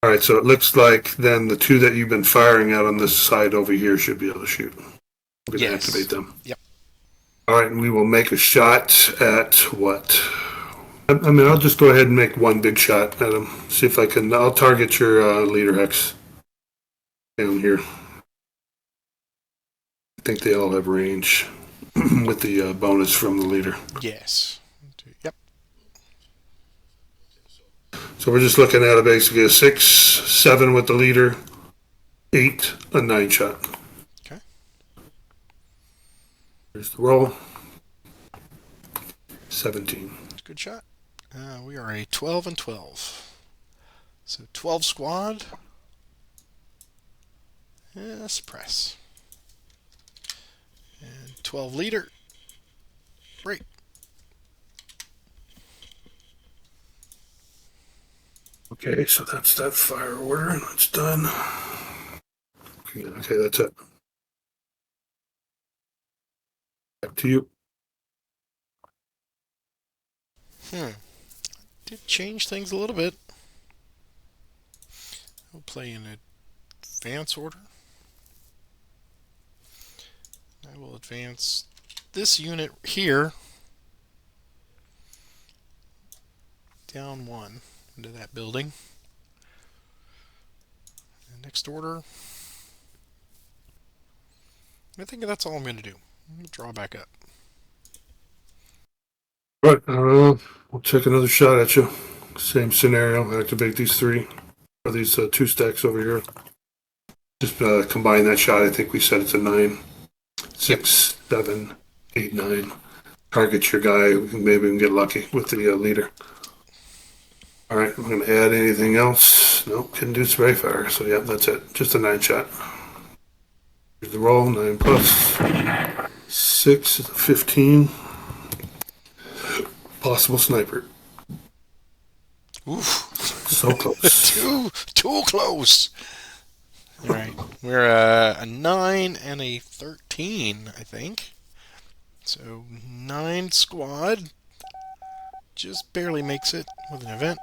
All right, so it looks like then the 2 that you've been firing out on this side over here should be able to shoot. We're going to activate them. Yep. All right, and we will make a shot at what? I mean, I'll just go ahead and make 1 big shot at him. See if I can. I'll target your leader hex down here. I think they all have range with the bonus from the leader. Yes. Yep. So we're just looking at basically a 6, 7 with the leader, 8, a 9 shot. Okay. Here's the roll. 17. Good shot. We are a 12 and 12. So 12 squad. Suppress. And 12 leader. break. Okay, so that's that fire order. That's done. Okay, that's it. Back to you. Did change things a little bit. We'll play in advance order. I will advance this unit here down one into that building. And next order, I think that's all I'm going to do. Draw back up. Right, we'll take another shot at you. Same scenario. Activate these three, or these two stacks over here. Just combine that shot. I think we said it's a 9. 6, 7, 8, 9. Target your guy. Maybe we can get lucky with the leader. All right, I'm going to add anything else. Nope, couldn't do spray fire. So, yeah, that's it. Just a 9 shot. Here's the roll 9 plus 6 is a 15. Possible sniper. Oof. So close. too close. All right. We're a 9 and a 13, I think. So 9 squad. Just barely makes it with an event.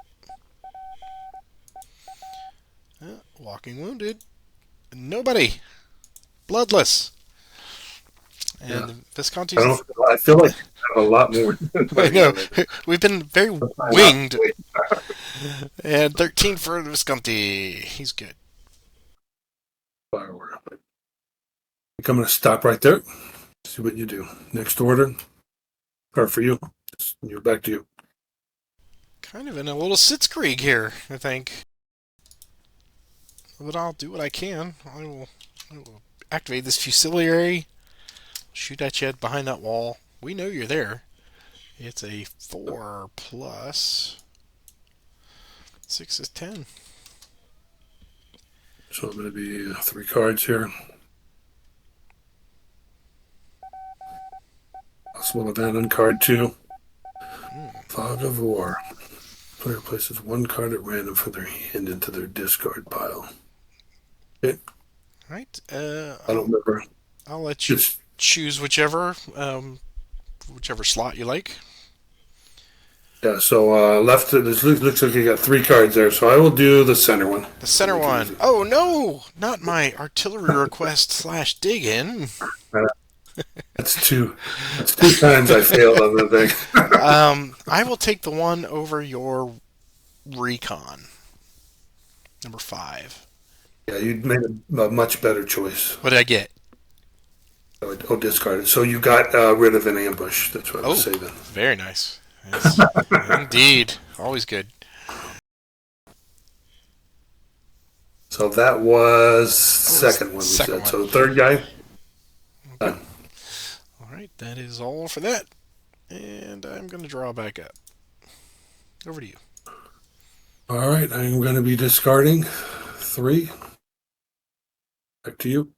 Walking wounded. Nobody. Bloodless. And Yeah. Visconti's... I feel like I have a lot more. I know. We've been very winged. And 13 for Visconti. He's good. Firework. I think I'm going to stop right there. See what you do. Next order. Or for you. You're back to you. Kind of in a little sitzkrieg here, I think. But I'll do what I can. I will activate this Fucilleri. Shoot at you behind that wall. We know you're there. It's a 4 plus 6 is 10. So I'm going to be 3 cards here. Possible event on card 2. Fog of War. Player places 1 card at random from their hand into their discard pile. Okay. Right. I don't remember. I'll let you choose whichever slot you like. Yeah, so left, this looks like you got 3 cards there, so I will do the center one. The center one. Oh, no! Not my artillery request / dig in. That's 2 times I failed on the thing. I will take the one over your recon. Number 5. Yeah, you made a much better choice. What did I get? Oh, discarded. So you got rid of an ambush. That's what I was saying. Very nice. Yes, indeed. Always good. So that was second one we said. So third guy. Okay. Done. All right, that is all for that. And I'm going to draw back up. Over to you. All right, I'm going to be discarding 3. Back to you.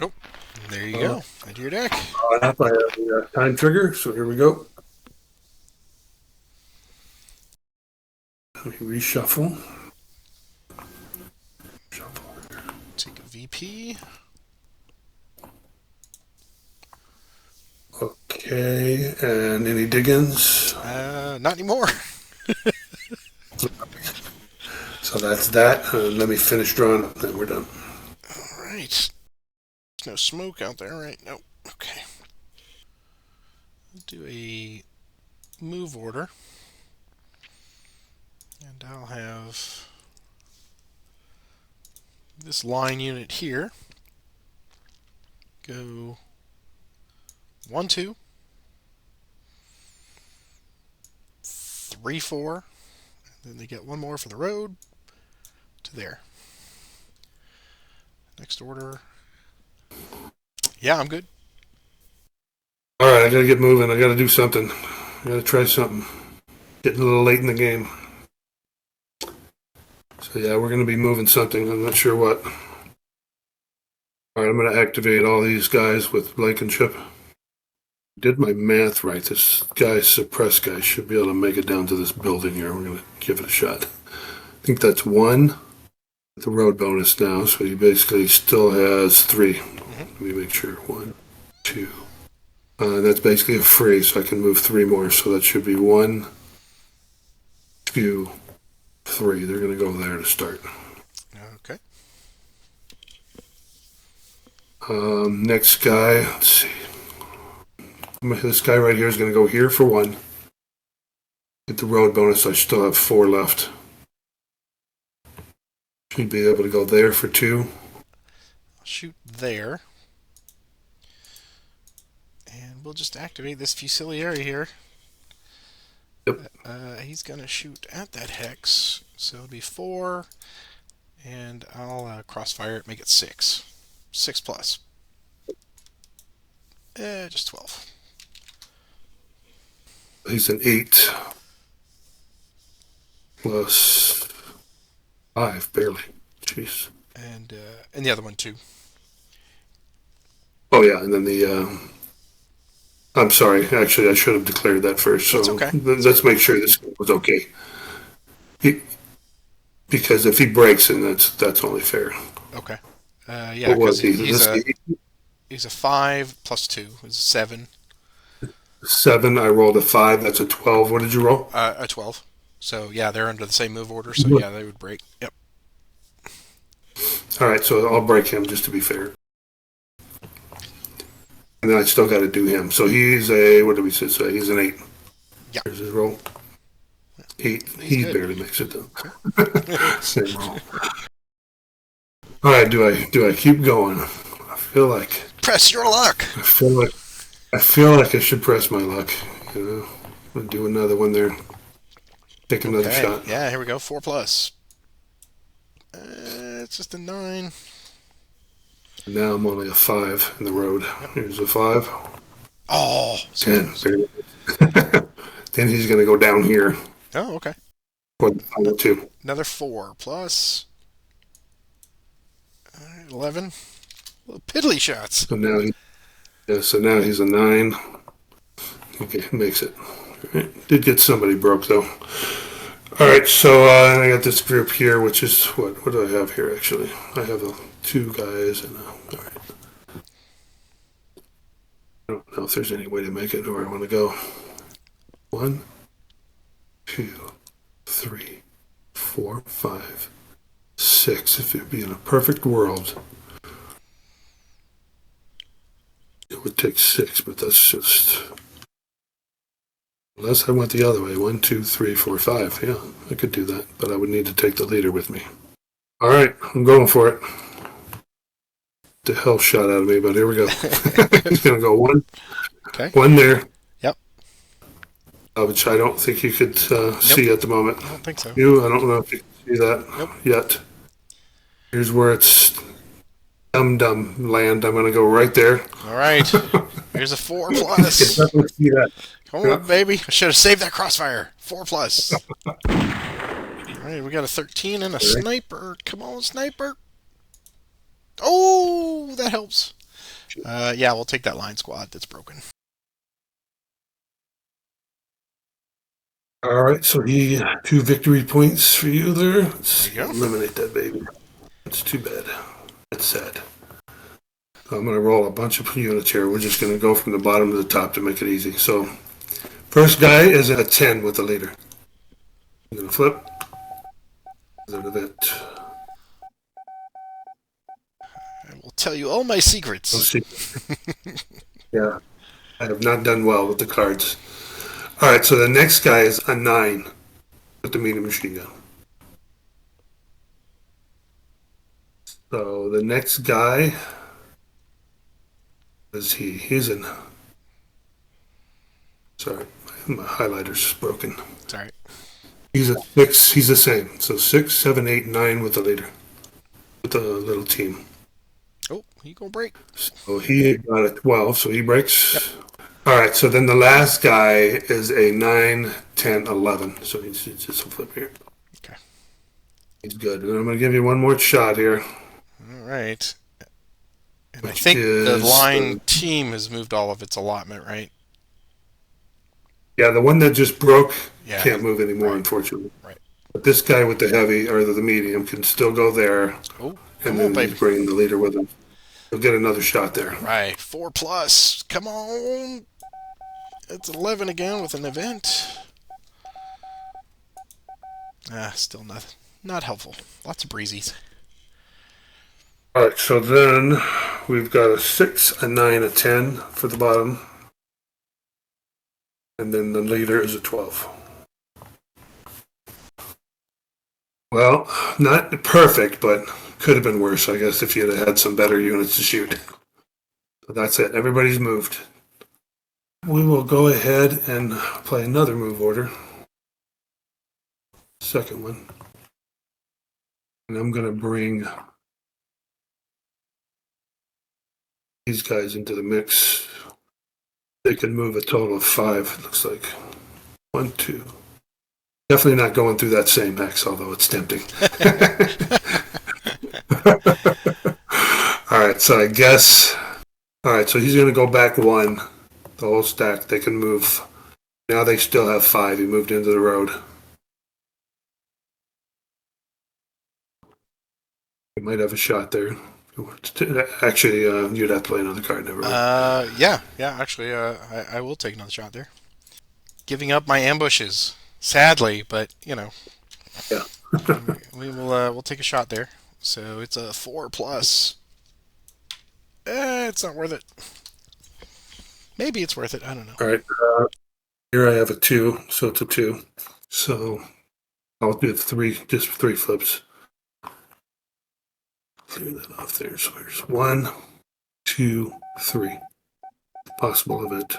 Oh, there you go. Into your deck. I have the time trigger, so here we go. Let me reshuffle. Take a VP. Okay, and any dig-ins? Not anymore. So that's that. Let me finish drawing up, then we're done. All right. There's no smoke out there, right? Nope. Okay. I'll do a move order. And I'll have this line unit here go 1, 2, 3, 4. And then they get 1 more for the road to there. Next order. Yeah, I'm good. All right, I gotta get moving. I gotta do something. I gotta try something. Getting a little late in the game. So yeah, we're gonna be moving something. I'm not sure what. All All right, I'm going to activate all these guys with Blankenship. Did my math right. This guy's suppressed guy should be able to make it down to this building here. We're going to give it a shot. I think that's one. The road bonus now, so he basically still has three. Let me make sure. One, two. That's basically a free, so I can move three more. So that should be one, two, three. They're going to go there to start. Okay. Next guy, let's see. This guy right here is going to go here for one. Get the road bonus. I still have four left. Should be able to go there for two. I'll shoot there. And we'll just activate this Fucillieri here. Yep. He's going to shoot at that hex. So it'll be 4. And I'll crossfire it, make it 6. 6 plus. Just 12. He's an 8. Plus 5, barely. Jeez. And the other one, too. Oh, yeah, and then the... I'm sorry. Actually, I should have declared that first. So That's okay. Let's make sure this was okay. Because if he breaks, then that's only fair. Okay. Yeah, What was because he? he's a 5 plus 2. It's 7. 7. I rolled a 5. That's a 12. What did you roll? A 12. So, yeah, they're under the same move order, so yeah, they would break. Yep. All right, so I'll break him just to be fair. And then I still got to do him. So he's a, what did we say? So he's an 8. Yeah. Here's his roll. 8. He barely makes it though. Same roll. All right, do I keep going? I feel like Press your luck. I feel like I should press my luck. You know, I'll do another one there. Take another shot. Yeah, here we go. 4 plus. It's just a 9. Now I'm only a 5 in the road. Here's a 5. Oh, 10. Then he's going to go down here. Oh, okay. For the final 2. Another 4 plus 11. Little piddly shots. So now he's a 9. Okay, makes it. All right. Did get somebody broke though. All right, so I got this group here, which is what do I have here actually? I have 2 guys and all right. I don't know if there's any way to make it where I want to go. 1, 2, 3, 4, 5, 6. If it'd be in a perfect world, it would take 6, but that's just... Unless I went the other way. 1, 2, 3, 4, 5. Yeah, I could do that, but I would need to take the leader with me. All right, I'm going for it. The hell shot out of me, but here we go. He's going to go 1. Okay. 1 there. Yep. Which I don't think you could see at the moment. I don't think so. I don't know if you can see that yet. Here's where it's dum land. I'm going to go right there. All right. Here's a 4 plus. You can definitely see that. Come on, baby. I should have saved that crossfire. 4 plus. All right, we got a 13 and a sniper. Come on, sniper. Oh, that helps. Yeah, we'll take that line squad that's broken. All right, so he 2 victory points for you there. Let's There you go. eliminate that baby. That's too bad. That's sad. I'm going to roll a bunch of units here. We're just going to go from the bottom to the top to make it easy. So, first guy is at a 10 with the leader. I'm going to flip. Out of it. I will tell you all my secrets. Let's see. Yeah, I have not done well with the cards. All right, so the next guy is a 9 with the medium machine gun. So the next guy is he's in. Sorry, my highlighter's broken. Sorry. He's a 6. He's the same. So 6, 7, 8, 9 with the leader, with the little team. Oh, he gonna break. So he got a 12. So he breaks. Yep. All right. So then the last guy is a 9, 10, 11. So he's just a flip here. Okay. He's good. And I'm going to give you one more shot here. All right. And I which think the is line team has moved all of its allotment, right? yeah, the one that just broke Yeah. can't move anymore, Right. unfortunately. Right. But this guy with the heavy or the medium can still go there, Oh, and come on, then he's baby. bringing the leader with him. He'll get another shot there. All right. 4 plus. Come on. It's 11 again with an event. Still not helpful. Lots of breezies. All right, so then we've got a 6, a 9, a 10 for the bottom, and then the leader is a 12. Well, not perfect, but could have been worse, I guess, if you'd have had some better units to shoot. So that's it. Everybody's moved. We will go ahead and play another move order. Second one. And I'm going to bring these guys into the mix. They can move a total of 5, it looks like. 1, 2. Definitely not going through that same hex, although it's tempting. All right, so I guess. All right, so he's going to go back 1. The whole stack. They can move. Now they still have 5. He moved into the road. We might have a shot there. Actually, you'd have to play another card. Never mind. Yeah. Actually, I will take another shot there. Giving up my ambushes, sadly, but Yeah. we'll take a shot there. So it's a 4 plus. It's not worth it. Maybe it's worth it. I don't know. All right. Here I have a 2, so it's a 2. So I'll do 3, just 3 flips. Clear that off there. So there's 1, 2, 3. Possible event.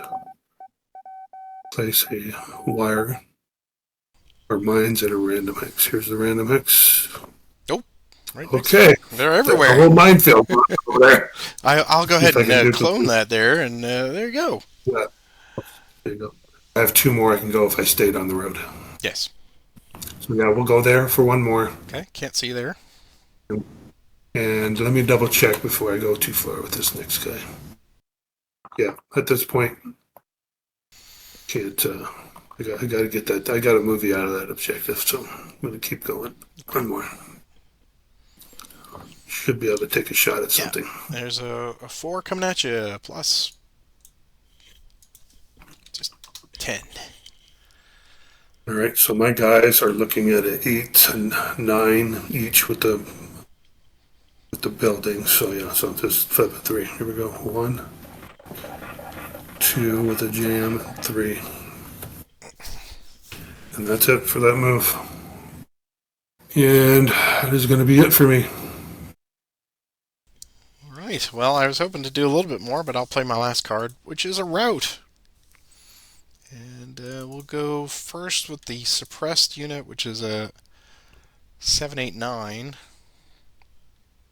Place a wire or mines at a random hex. Here's the random hex. Oh, right. Okay. They're everywhere. A whole minefield over there. I'll go ahead and clone that there, and there you go. Yeah. There you go. I have 2 more I can go if I stayed on the road. Yes. So yeah, we'll go there for 1 more. Okay, can't see there. And let me double check before I go too far with this next guy. Yeah, at this point, can't. I got to get that. I got to move you out of that objective, so I'm going to keep going. 1 more. Should be able to take a shot at something. Yeah, there's a 4 coming at you, plus just 10. All right, so my guys are looking at an 8 and 9 each with the building. So yeah, so just flip a 3. Here we go. 1, 2 with a jam, 3. And that's it for that move. And that is going to be it for me. All right. Well, I was hoping to do a little bit more, but I'll play my last card, which is a rout. And we'll go first with the suppressed unit, which is a 789.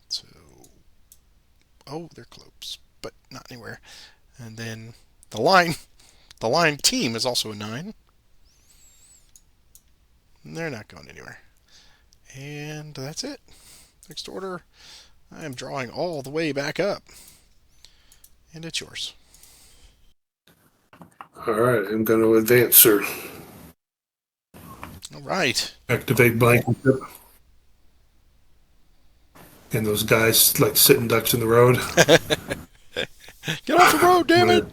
So, oh, they're close, but not anywhere. And then the line team is also a 9. And they're not going anywhere. And that's it. Next order, I am drawing all the way back up. And it's yours. All right, I'm going to advance, sir. All right. Activate blanket. And those guys like sitting ducks in the road. Get off the road, damn it!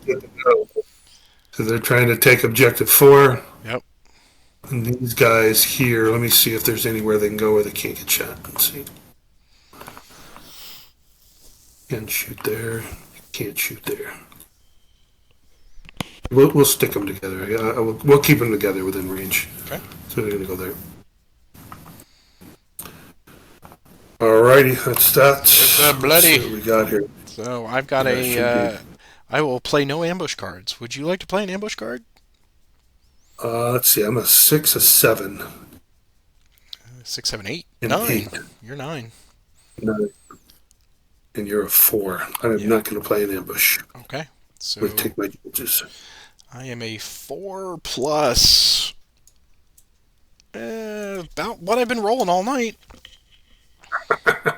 So they're trying to take objective 4. Yep. And these guys here, let me see if there's anywhere they can go where they can't get shot. Let's see. Can't shoot there. Can't shoot there. We'll stick them together. We'll keep them together within range. Okay. So they're going to go there. Alrighty, that's that. It's bloody. Let's see what we got here. So I've got I will play no ambush cards. Would you like to play an ambush card? Let's see. I'm a 6, a 7. 6, 7, 8, And 9. 8. You're 9. 9. And you're a 4. I'm not going to play an ambush. Okay. So We'll take my chances. I am a 4 plus. About what I've been rolling all night. Alright,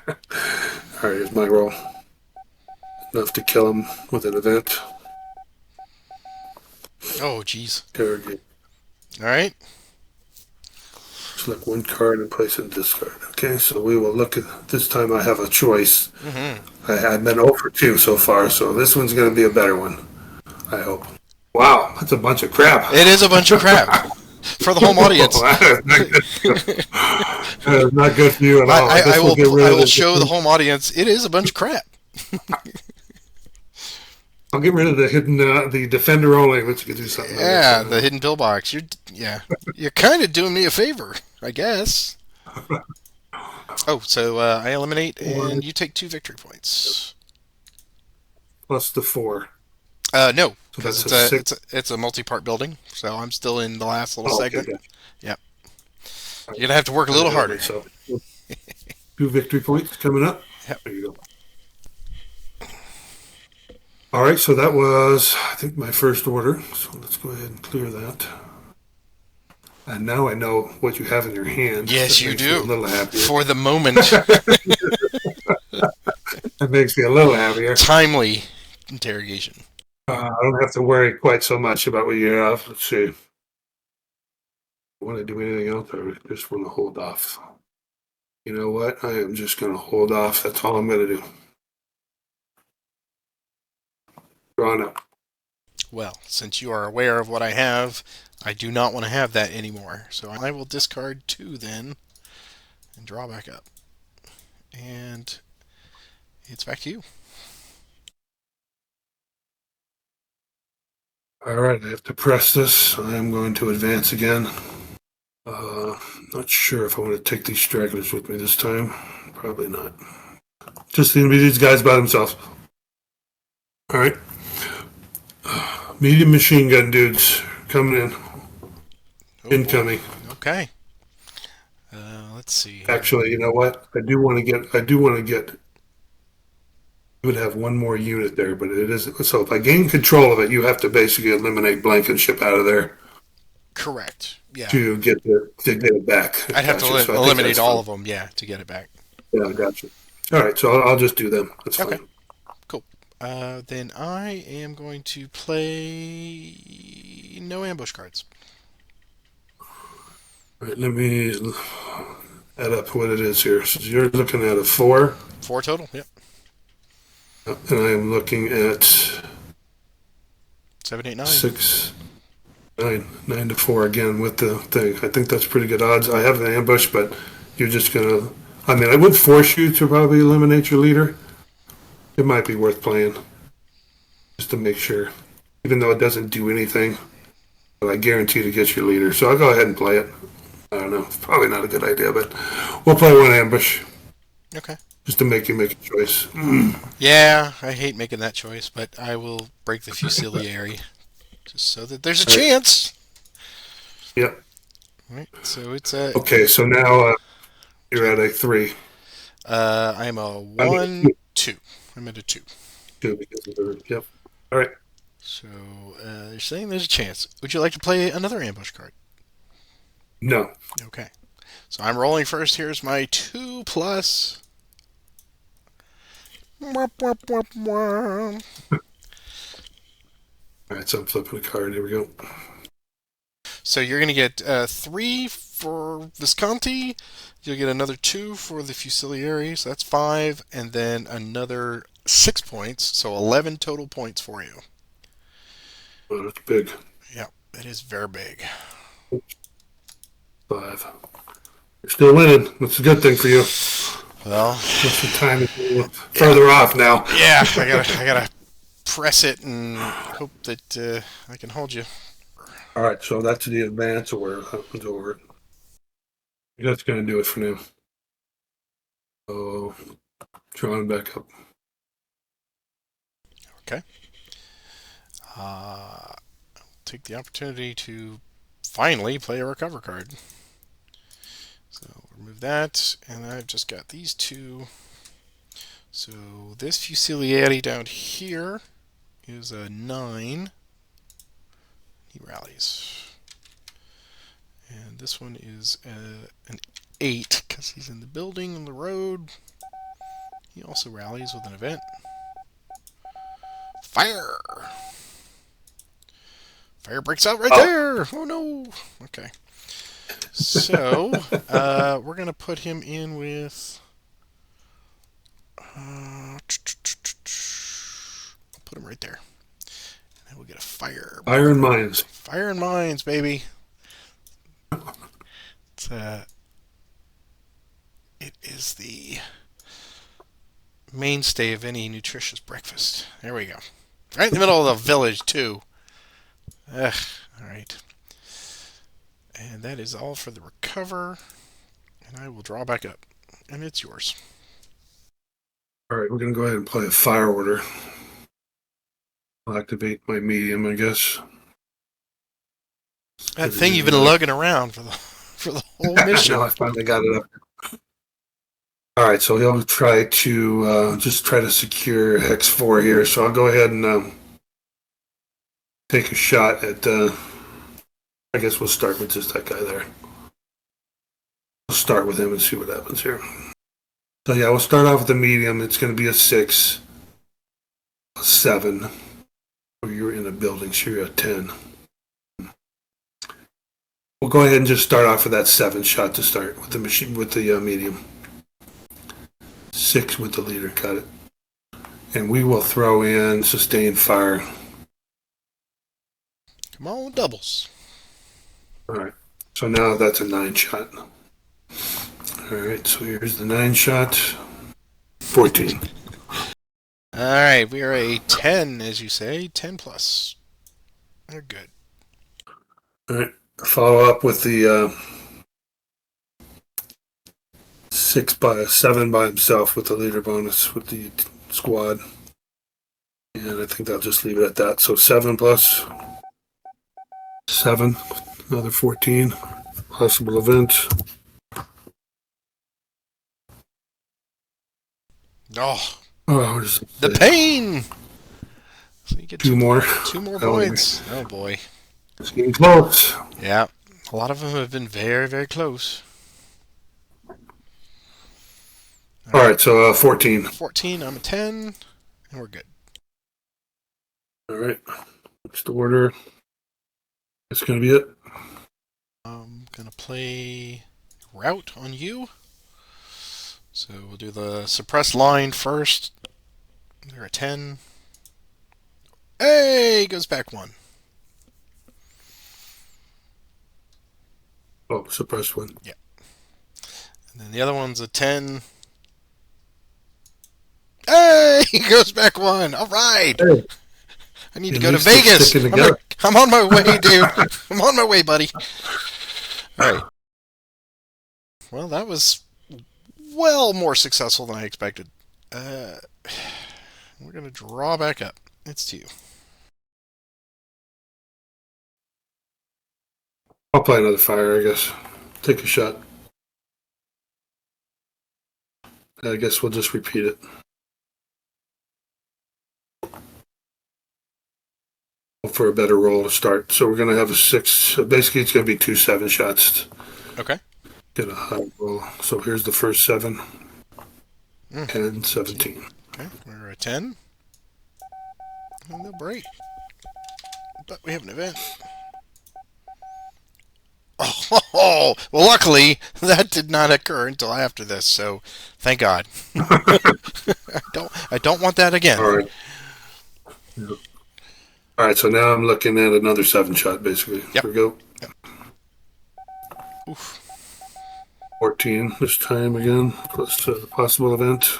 here's my roll. enough to kill him with an event. Oh, jeez. Interrogate. All right. Select one card and place it in discard. Okay, so we will look at this time. I have a choice. Mm-hmm. I've been 0 for 2 so far, so this one's going to be a better one. I hope. Wow, that's a bunch of crap. It is a bunch of crap for the home audience. That is not good for you at all. I will. Get rid I of will show the home audience. It is a bunch of crap. I'll get rid of the hidden, the defender only. Let's do something. Yeah, the hidden pillbox. You're kind of doing me a favor, I guess. Oh, so I eliminate, and you take 2 victory points. Plus the 4. No, So because that's it's a multi-part building, so I'm still in the last little segment. Okay. Yep. You're gonna have to work a little harder. So 2 victory points coming up. Yep. There you go. All right, so that was, I think, my first order. So let's go ahead and clear that. And now I know what you have in your hand. Yes, you do. A little happier. For the moment. That makes me a little happier. Timely interrogation. I don't have to worry quite so much about what you have. Let's see. I want to do anything else, or just want to hold off. You know what? I am just going to hold off. That's all I'm going to do. Drawn up. Well, since you are aware of what I have, I do not want to have that anymore. So I will discard 2 then and draw back up. And it's back to you. All right, I have to press this. I am going to advance again. Not sure if I want to take these stragglers with me this time. Probably not. Just going to be these guys by themselves. All right. Medium machine gun dudes coming in. Oh, Incoming. boy. Okay. Let's see. Actually, you know what? I do want to get. You would have one more unit there, but it isn't. So if I gain control of it, you have to basically eliminate Blankenship out of there. Correct. Yeah. To get it back. I'd have to eliminate all of them, yeah, to get it back. Yeah, I got you. All right, so I'll just do them. That's fine. Okay. Cool. Then I am going to play no ambush cards. All right, let me add up what it is here. So you're looking at a 4. 4 total, yep. And I am looking at 7, 8, 9. 6, 9, 9 to 4 again with the thing. I think that's pretty good odds. I have an ambush, but you're just gonna. I mean, I would force you to probably eliminate your leader. It might be worth playing just to make sure, even though it doesn't do anything. But I guarantee to get your leader, so I'll go ahead and play it. I don't know. It's probably not a good idea, but we'll play one ambush. Okay. Just to make you make a choice. Yeah, I hate making that choice, but I will break the Fucilleri just so that there's a chance. Yep. Right. So it's a. Okay, so now you're at a 3. I'm a 1, 2. I'm at a 2. 2 because of the. Yep. All right. So you're saying there's a chance. Would you like to play another ambush card? No. Okay. So I'm rolling first. Here's my 2 plus. All right, so I'm flipping a card. Here we go. So you're going to get 3 for Visconti. You'll get another 2 for the Fucilleri. So that's 5. And then another 6 points. So 11 total points for you. Oh, that's big. Yeah, it is very big. 5. You're still winning. That's a good thing for you. Well, what's the time is a little further off now. Yeah, I gotta press it and hope that I can hold you. All right, so that's the advance order. That one's over. That's going to do it for now. So, drawing back up. Okay. Take the opportunity to finally play a recover card. So remove that, and I've just got these 2. So this Fucilleri down here is a 9. He rallies. And this one is an 8 because he's in the building on the road. He also rallies with an event. Fire! Fire breaks out right Oh. there! Oh no! Okay. So, we're going to put him in with... I'll put him right there. And then we'll get a fire. Iron Mines. Fire and mines, baby. It is the mainstay of any nutritious breakfast. There we go. Right in the middle of the village, too. Ugh. All right. And that is all for the recover. And I will draw back up. And it's yours. All right, we're going to go ahead and play a fire order. I'll activate my medium, I guess. That thing you've been lugging around for the whole mission. Now I finally got it up. All right, so he'll try to just try to secure hex 4 here. So I'll go ahead and take a shot at. I guess we'll start with just that guy there. We'll start with him and see what happens here. So yeah, we'll start off with the medium. It's going to be a 6, a 7. You're in a building, so you're at 10. We'll go ahead and just start off with that 7 shot to start with the machine with the medium. 6 with the leader, got it. And we will throw in sustained fire. Come on, doubles. All right. So now that's a 9 shot. All right. So here's the 9 shot. 14. All right, we are a 10, as you say, 10 plus. They're good. All right. Follow up with the 7 by himself with the leader bonus with the squad. And I think I'll just leave it at that. So 7 plus 7, another 14. Possible event. Oh, the pain! So you get 2 more. 2 more points. Oh boy. It's getting close. Yeah, a lot of them have been very, very close. All right, so 14. 14, I'm a 10, and we're good. All right. Next order. That's going to be it. I'm going to play Route on you. So we'll do the suppressed line first. They're a 10. Hey, goes back 1. Oh, suppressed 1. Yeah. And then the other one's a 10. Hey, he goes back 1. All right. Hey. I need to go to Vegas. I'm on my way, dude. I'm on my way, buddy. All right. Well, that was well more successful than I expected. We're going to draw back up. It's to you. I'll play another fire, I guess. Take a shot. I guess we'll just repeat it. For a better roll to start. So we're going to have a 6. Basically, it's going to be 2 7 shots. Okay. Get a high roll. So here's the first 7. And 17. Okay, we're a 10. And they'll break. But we have an event. Oh, well, luckily, that did not occur until after this, so thank God. I don't want that again. All right. Yep. All right, so now I'm looking at another 7 shot, basically. Yep. Here we go. Yep. Oof. 14 this time again, plus the possible event.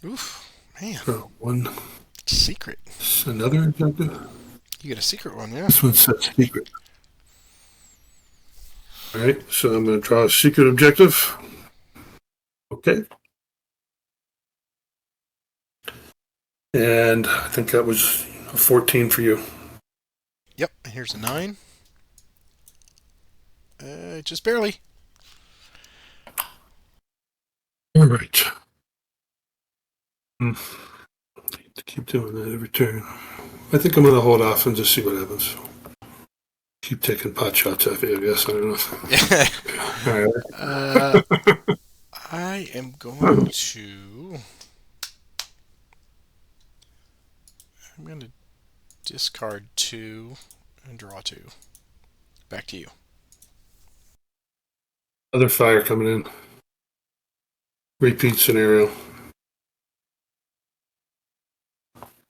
Oof, man. Oh, 1. Secret. Another objective. You get a secret one, yeah. This one says secret. All right, so I'm going to draw a secret objective. Okay. And I think that was a 14 for you. Yep, here's a 9. Just barely. All right. Keep doing that every turn. I think I'm going to hold off and just see what happens. Keep taking pot shots at you, I guess. I don't know. All right. I am going to I'm going to discard 2 and draw 2. Back to you. Other fire coming in. Repeat scenario.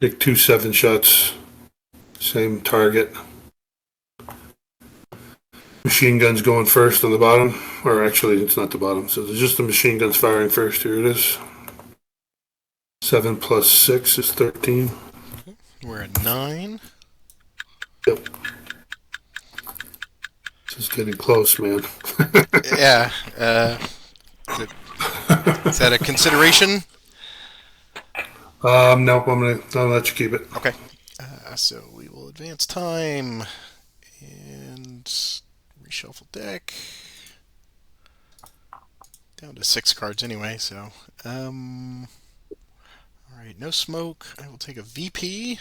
Pick 2 7-shots. Same target. Machine guns going first on the bottom. Or actually, it's not the bottom. So there's just the machine guns firing first. Here it is. 7 plus 6 is 13. We're at 9. Yep. This is getting close, man. Yeah. Is that a consideration? No, I'll let you keep it. Okay. So we will advance time and reshuffle deck. Down to 6 cards anyway, so. Alright, no smoke. I will take a VP.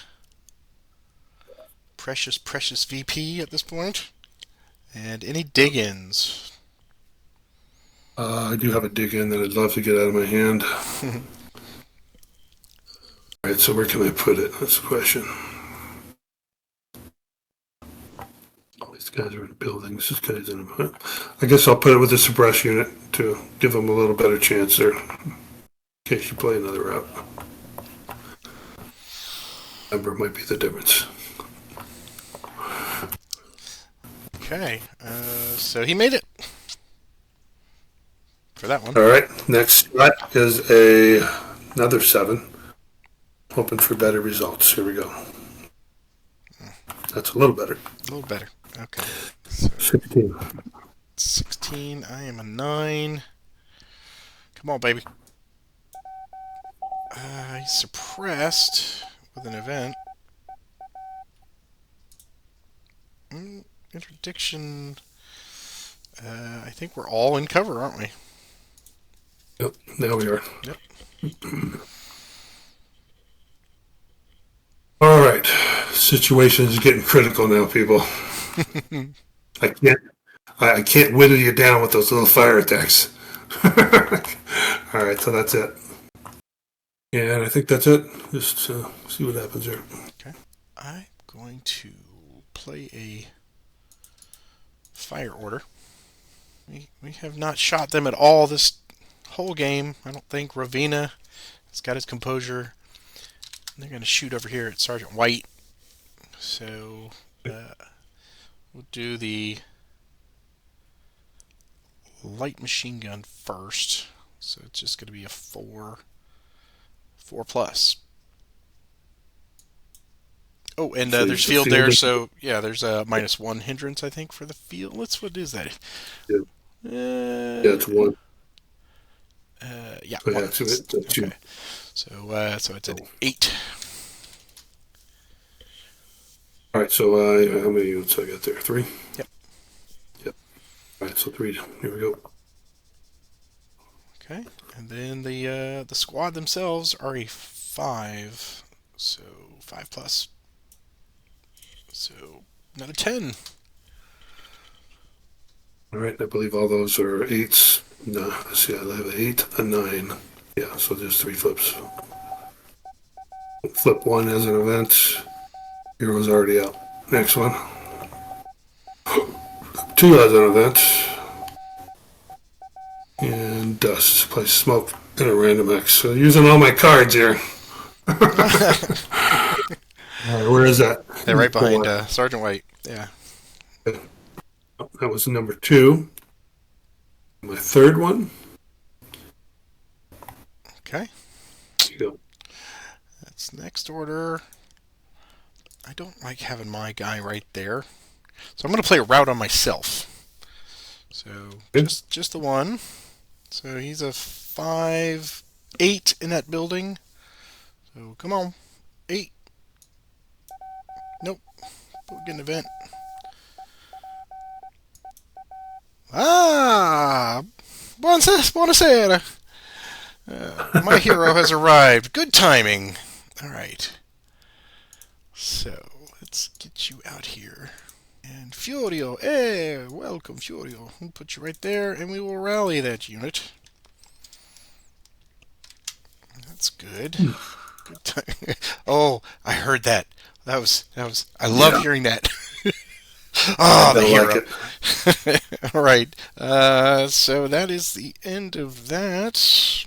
Precious, precious VP at this point. And any dig-ins? I do have a dig in that I'd love to get out of my hand. Alright, so where can I put it? That's the question. All these guys are in buildings. This guy's in a... I guess I'll put it with the suppress unit to give them a little better chance there. In case you play another route. Number might be the difference. Okay, so he made it. For that one. Alright, next spot is another 7. Hoping for better results. Here we go. That's a little better. A little better. Okay. So 16. 16. I am a 9. Come on, baby. He's suppressed with an event. Interdiction. I think we're all in cover, aren't we? Yep, now we are. Yep. All right, situation is getting critical now, people. I can't whittle you down with those little fire attacks. All right, so that's it. Yeah, and I think that's it. Just see what happens here. Okay. I'm going to play a fire order. We have not shot them at all this whole game. I don't think. Ravina has got his composure. They're going to shoot over here at Sergeant White. So we'll do the light machine gun first. So it's just going to be a 4 plus. Oh, and So there's the field field there, is- so yeah, there's a -1 hindrance, I think, for the field. What is that? Yeah. Yeah, it's 1. Yeah, Oh, yeah, 1. it's 2. Okay. So it's an 8. All right, so how many units I got there? 3? Yep. Yep. All right, so 3. Here we go. Okay, and then the squad themselves are a 5, so 5 plus. So another 10. All right, I believe all those are 8s. No, let's see, I have an 8, a 9. Yeah, so there's 3 flips. Flip 1 as an event. Hero's already out. Next one. 2 as an event. And dust. Play smoke and a random X. So using all my cards here. All right, where is that? They're right behind Sergeant White. Yeah. That was number 2. My third one. Okay. There you go. That's next order. I don't like having my guy right there. So I'm going to play a route on myself. So just the 1. So he's a 5, 8 in that building. So come on. 8. Nope. We'll get an event. Ah! Buonasera. My hero has arrived. Good timing. All right. So let's get you out here. And Furio, welcome Furio. We'll put you right there, and we will rally that unit. That's good. Good Oh, I heard that. That was. I love Yeah, hearing that. I Oh, the don't like hero. it. All right. So that is the end of that.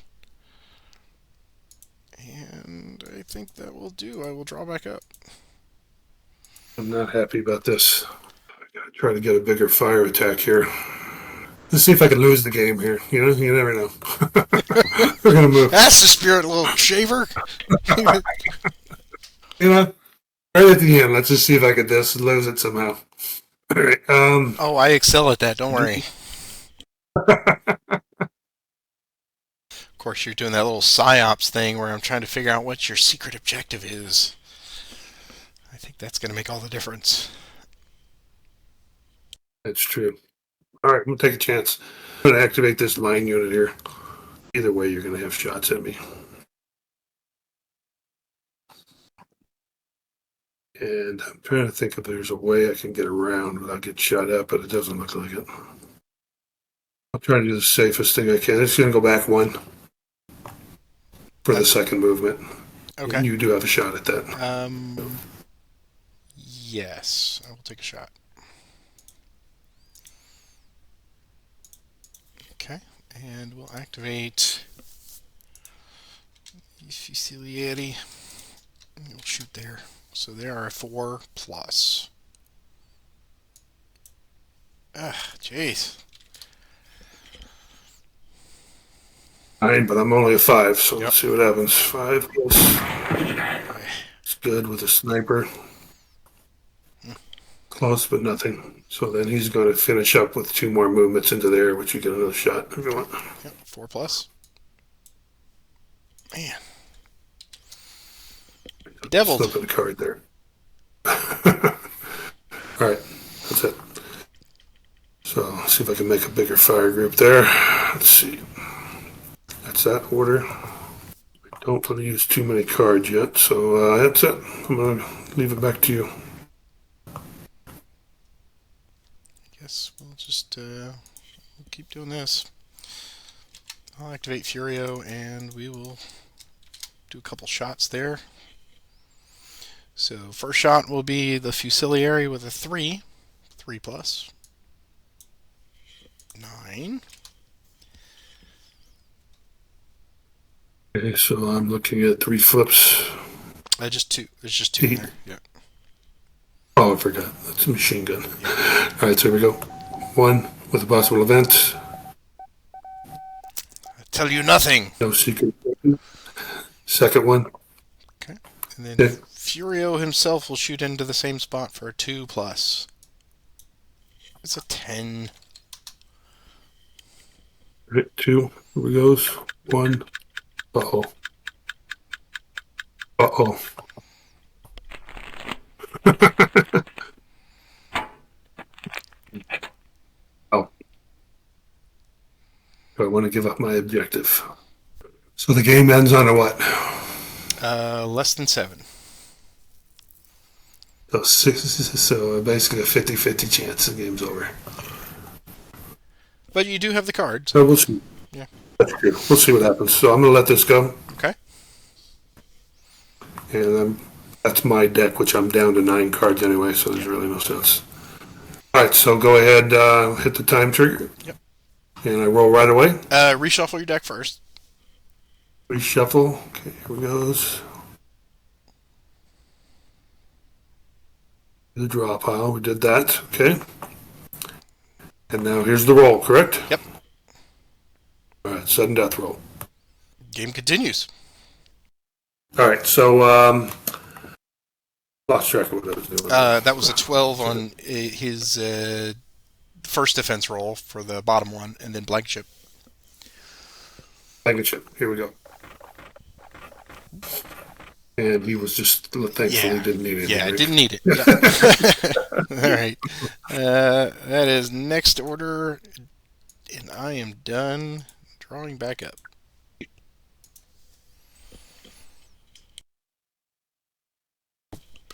And I think that will do. I will draw back up. I'm not happy about this. I gotta try to get a bigger fire attack here. Let's see if I can lose the game here. You never know. We're gonna move. That's the spirit, little shaver. You know, right at the end. Let's just see if I can just lose it somehow. All right. Oh, I excel at that. Don't worry. Of course, you're doing that little psyops thing where I'm trying to figure out what your secret objective is. I think that's going to make all the difference. That's true. All right, I'm gonna take a chance. I'm gonna activate this line unit here. Either way, you're gonna have shots at me. And I'm trying to think if there's a way I can get around without getting shot at, but it doesn't look like it. I'll try to do the safest thing I can. It's gonna go back one for the second movement. Okay. You do have a shot at that. Yes, I will take a shot. Okay, and we'll activate Fucilleri. We'll shoot there. So there are 4 plus. Ah, jeez. 9, but I'm only a 5, so Yep. let's see what happens. 5 plus. It's good with a sniper. Close, but nothing. So then he's going to finish up with 2 more movements into there, which you get another shot if you want. Yep, 4 plus. Man. Deviled. Slip a card there. All right, that's it. So let's see if I can make a bigger fire group there. Let's see. That's that order. I don't want to use too many cards yet, so that's it. I'm going to leave it back to you. I guess we'll just we'll keep doing this. I'll activate Furio and we will do a couple shots there. So first shot will be the Fucilleri with a 3. 3 plus. 9. Okay, so I'm looking at 3 flips. Just 2. There's just 2 in there. Yeah. Oh, I forgot. That's a machine gun. All right, so here we go. 1 with a possible event. I tell you nothing. No secret. Second one. Okay. And then Okay. Furio himself will shoot into the same spot for a 2 plus. It's a 10. All right, 2. Here we goes. 1. Uh-oh. Uh-oh. Oh. Do I want to give up my objective? So the game ends on a what? Less than 7. So, 6, so basically a 50-50 chance the game's over. But you do have the card. So we'll see. Yeah. That's good. We'll see what happens. So I'm going to let this go. Okay. And that's my deck, which I'm down to 9 cards anyway, so there's really no sense. All right, so go ahead, hit the time trigger. Yep. And I roll right away. Reshuffle your deck first. Reshuffle. Okay, here we goes. The draw pile. We did that. Okay. And now here's the roll, correct? Yep. All right, sudden death roll. Game continues. All right, so lost track of what I was doing. That was a 12 on his first defense roll for the bottom one, and then blank chip. Chip. Here we go. And he was just thankfully didn't need it. Yeah, I right? didn't need it. Yeah. All right. That is next order, and I am done drawing back up.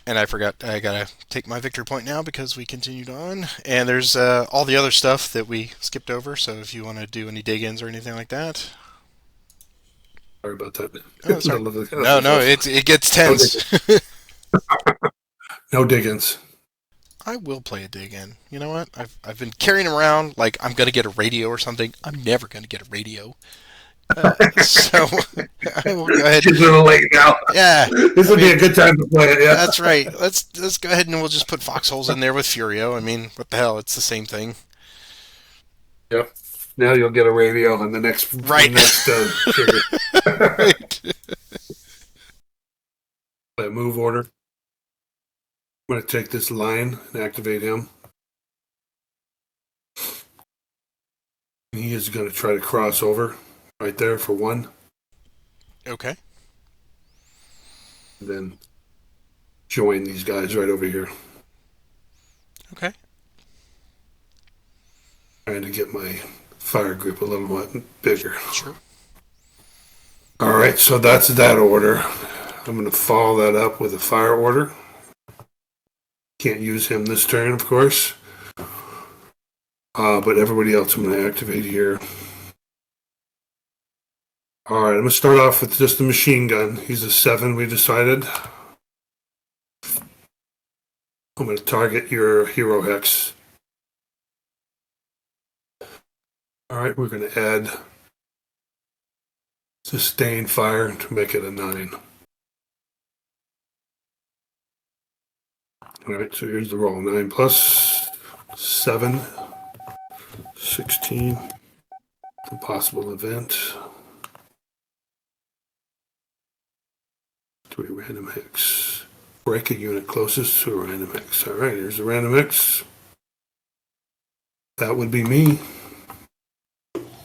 And I forgot, I gotta take my victory point now because we continued on. And there's all the other stuff that we skipped over, so if you want to do any dig-ins or anything like that. Sorry about that. Oh, sorry. No, it gets tense. No diggins. I will play a dig in. You know what? I've been carrying around like I'm gonna get a radio or something. I'm never gonna get a radio. So I will go ahead. It's a little late now. Yeah, This would be a good time to play it. Yeah, that's right. Let's go ahead and we'll just put foxholes in there with Furio. I mean, what the hell? It's the same thing. Yep. Now you'll get a radio on the next trigger. Right. Play a move order. I'm going to take this line and activate him. He is going to try to cross over right there for 1. Okay. And then join these guys right over here. Okay. Trying to get my fire group a little bit bigger. Sure. All right, so that's that order. I'm going to follow that up with a fire order. Can't use him this turn, of course. But everybody else I'm going to activate here. All right, I'm going to start off with just the machine gun. He's a 7, we decided. I'm going to target your hero hex. All right, we're going to add sustained fire to make it a 9. All right, so here's the roll. 9 plus 7, 16. The possible event. 3 random hex. Break a unit closest to a random hex. All right, here's the random hex. That would be me.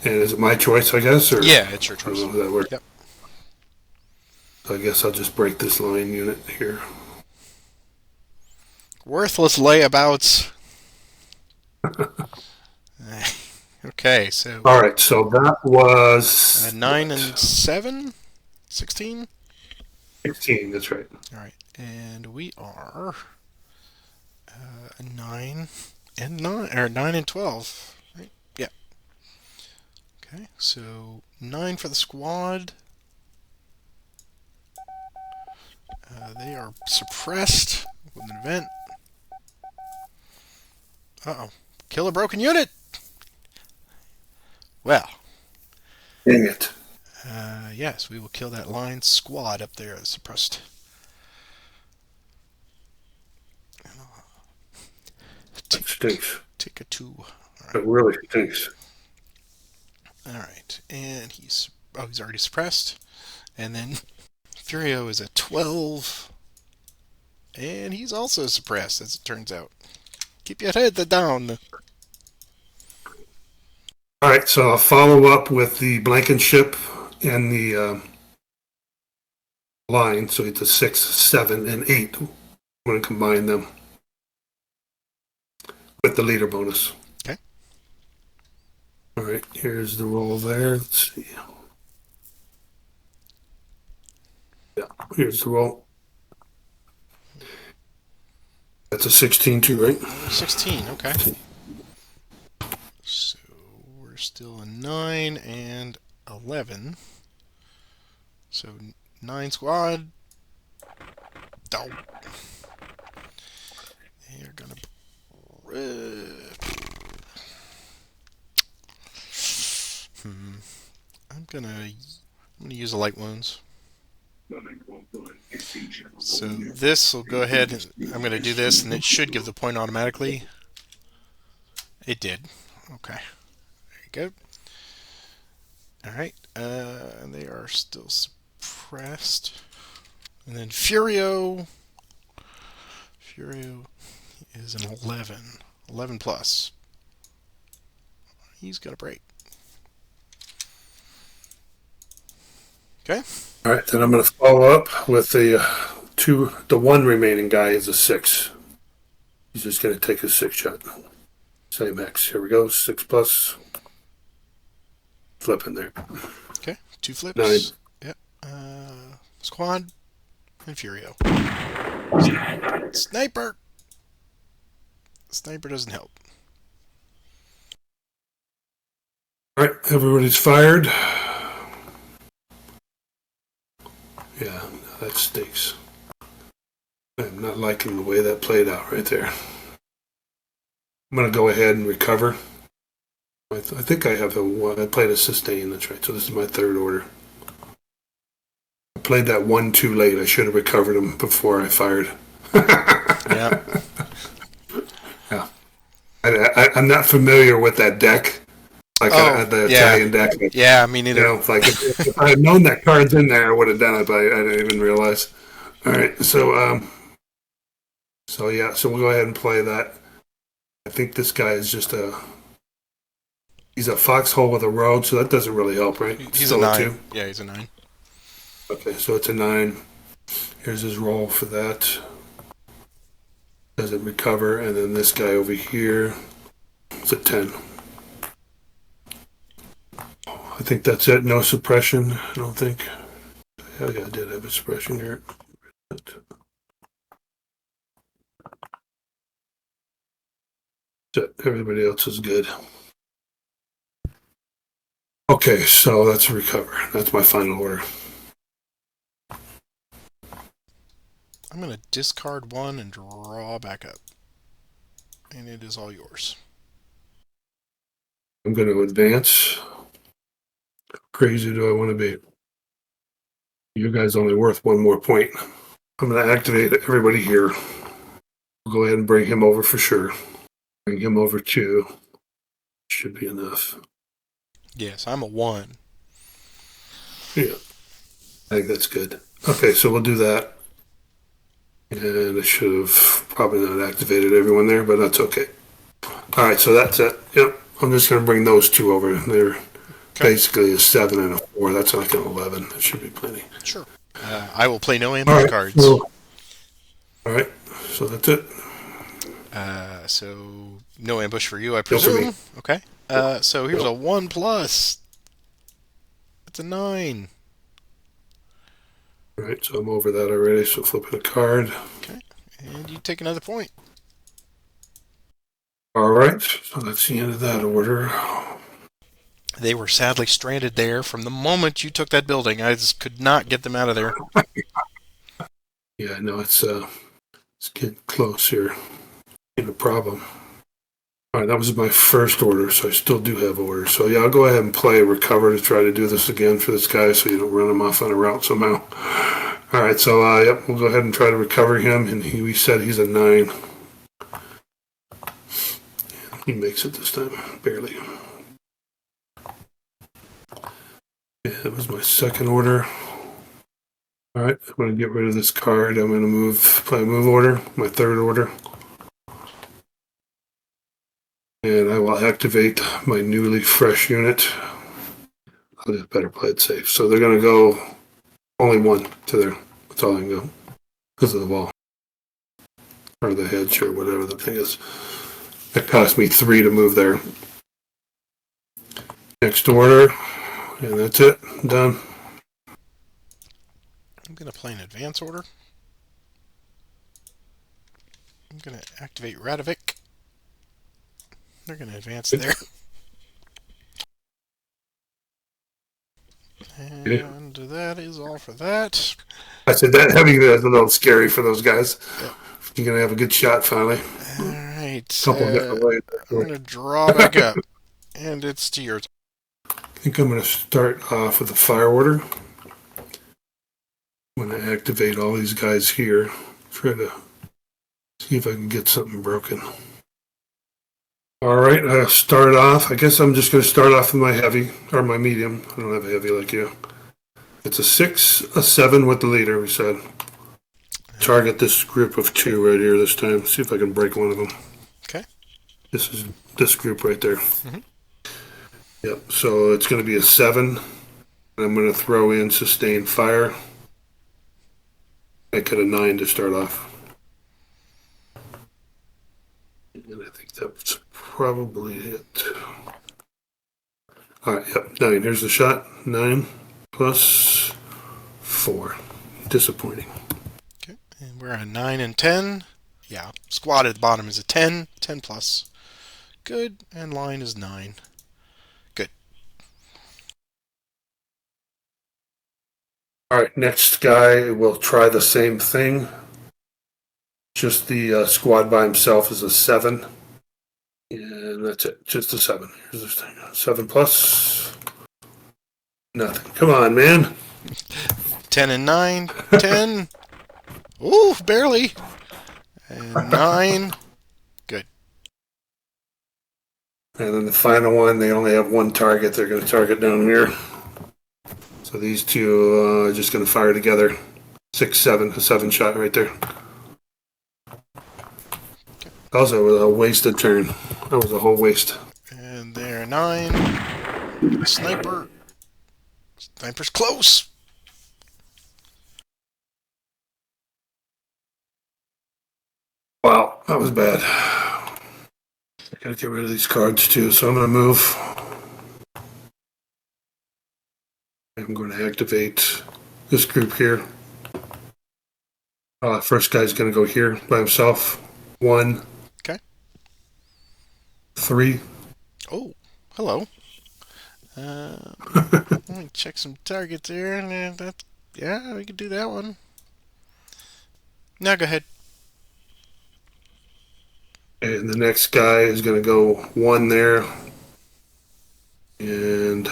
And is it my choice, I guess? Or Yeah, it's your choice. I don't know how that works. Yep. So I guess I'll just break this line unit here. Worthless layabouts. Okay, so. All right, so that was 9 and 7? 16? 16, that's right. All right, and we are 9 and 9, or 9 and 12, right? Yeah. Okay, so 9 for the squad. They are suppressed with an event. Uh-oh. Kill a broken unit! Well. Dang it. Yes, we will kill that line squad up there suppressed. That stinks. Take a 2. All right. It really stinks. Alright, and he's already suppressed. And then Furio is at 12. And he's also suppressed, as it turns out. Keep your head down. All right, so I'll follow up with the Blankenship and the line. So it's a 6, 7, and 8. I'm going to combine them with the leader bonus. Okay. All right, here's the roll there. Let's see. Yeah, here's the roll. That's a 16 too, right? 16, okay. So we're still a 9 and 11. So 9 squad. Oh. They're gonna. I'm gonna use the light wounds. So this will go ahead and I'm going to do this and it should give the point automatically. It did. Okay. There you go. Alright. They are still suppressed. And then Furio is an 11. 11 plus. He's got a break. Okay. All right, then I'm going to follow up with the one remaining guy is a 6. He's just going to take a 6 shot. Same hex. Here we go. 6 plus. Flip in there. Okay. 2 flips. 9. Yep. Squad and Furio. Sniper. Sniper doesn't help. All right, everybody's fired. Yeah, that stinks. I'm not liking the way that played out right there. I'm going to go ahead and recover. I think I have a one. I played a sustain, that's right. So this is my third order. I played that one too late. I should have recovered him before I fired. Yeah. Yeah. I'm not familiar with that deck, like the Italian deck. Yeah, me neither. You know, like if I had known that card's in there, I would have done it, but I didn't even realize. All right, so yeah, so we'll go ahead and play that. I think this guy is just he's a foxhole with a road, so that doesn't really help, right? He's still a 9. Yeah, he's a 9. Okay, so it's a 9. Here's his roll for that. Doesn't recover, and then this guy over here, it's a 10. I think that's it. No suppression, I don't think. Yeah, I did have a suppression here. Everybody else is good. Okay, so that's a recover. That's my final order. I'm going to discard 1 and draw back up. And it is all yours. I'm going to advance. How crazy do I want to be? You guys only worth 1 more point. I'm going to activate everybody here. We'll go ahead and bring him over for sure. Bring him over 2. Should be enough. Yes, I'm a 1. Yeah. I think that's good. Okay, so we'll do that. And I should have probably not activated everyone there, but that's okay. All right, so that's it. Yep. I'm just going to bring those 2 over. They're basically a 7 and a 4. That's like an 11. That should be plenty. Sure. I will play no ambush cards. All right, so that's it. So no ambush for you, I presume. Okay. So here's a 1 plus. That's a 9. All right, so I'm over that already. So flipping a card. Okay, and you take another point. All right, so that's the end of that order. They were sadly stranded there from the moment you took that building. I just could not get them out of there. Yeah, no, it's getting close here. Ain't a problem. All right, that was my first order, so I still do have orders. So yeah, I'll go ahead and play recover to try to do this again for this guy, so you don't run him off on a route somehow. All right, so yep, we'll go ahead and try to recover him, and we said he's a 9. He makes it this time, barely. Yeah, that was my second order. All right, I'm going to get rid of this card. I'm going to play a move order, my third order. And I will activate my newly fresh unit. I'll just better play it safe. So they're going to go only 1 to there. That's all I can go because of the wall. Or the hedge or whatever the thing is. It cost me 3 to move there. Next order. And that's it. Done. I'm going to play an advance order. I'm going to activate Radovic. They're going to advance there. And that is all for that. I said that having that is a little scary for those guys. Yep. You're going to have a good shot finally. All right. I'm going to draw back up. And it's to your turn. I think I'm going to start off with a fire order. I'm going to activate all these guys here. Try to see if I can get something broken. All right, I'll start off. I guess I'm just going to start off with my heavy, or my medium. I don't have a heavy like you. It's a 6, a 7 with the leader, we said. Target this group of 2 right here this time. See if I can break one of them. Okay. This is this group right there. Mm-hmm. Yep, so it's going to be a 7. And I'm going to throw in sustained fire. Make it a 9 to start off. And I think that's probably it. All right, yep, 9. Here's the shot. 9 plus 4. Disappointing. Okay, and we're at 9 and 10. Yeah, squad at the bottom is a 10. 10 plus. Good, and line is 9. Good. All right, next guy will try the same thing. Just the squad by himself is a 7. And that's it. Just a 7. Here's this thing. 7 plus. Nothing. Come on, man. 10 and 9. 10. Ooh, barely. And 9. Good. And then the final one, they only have one target. They're going to target down here. So these two are just going to fire together. 6, 7. A 7 shot right there. Also, it was a wasted turn. That was a whole waste. And there, 9. Sniper. Sniper's close. Wow, that was bad. I gotta get rid of these cards too, so I'm gonna move. I'm going to activate this group here. First guy's gonna go here by himself. 1. Okay. 3. Oh, hello. Let me check some targets here. Yeah, we could do that one. Now go ahead. And the next guy is going to go 1 there. And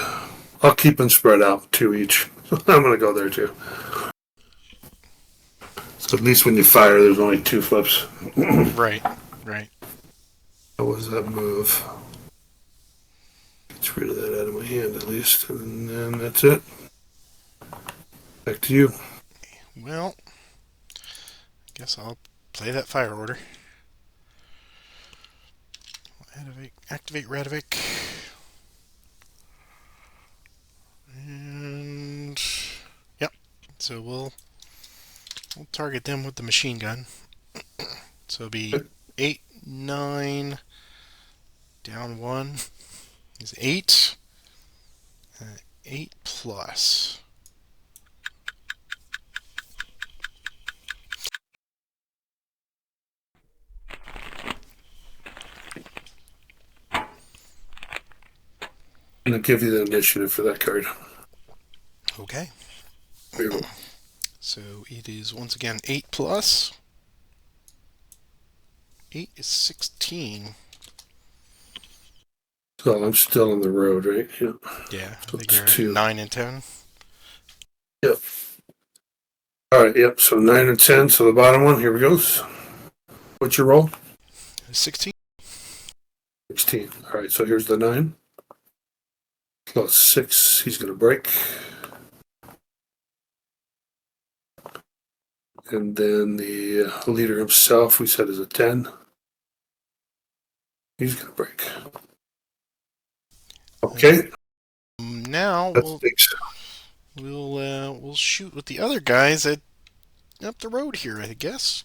I'll keep them spread out, 2 each. I'm going to go there too. So at least when you fire, there's only 2 flips. Right, right. How was that move? Get rid of that out of my hand at least. And then that's it. Back to you. Well, I guess I'll play that fire order. Activate Radovic. And yep. So we'll target them with the machine gun. So it'll be 8, 9, down 1 is 8. 8 plus. I'm going to give you the initiative for that card. Okay. Here you go. So it is once again 8 plus. 8 is 16. So I'm still on the road, right? Yep. Yeah, So I think it's you're 2. 9 and 10. Yep. All right, yep. So 9 and 10. So the bottom one, here we goes. What's your roll? 16. 16. All right, so here's the 9. Plus 6, he's going to break. And then the leader himself, we said, is a 10. He's going to break. Okay. Now we'll shoot with the other guys up the road here, I guess.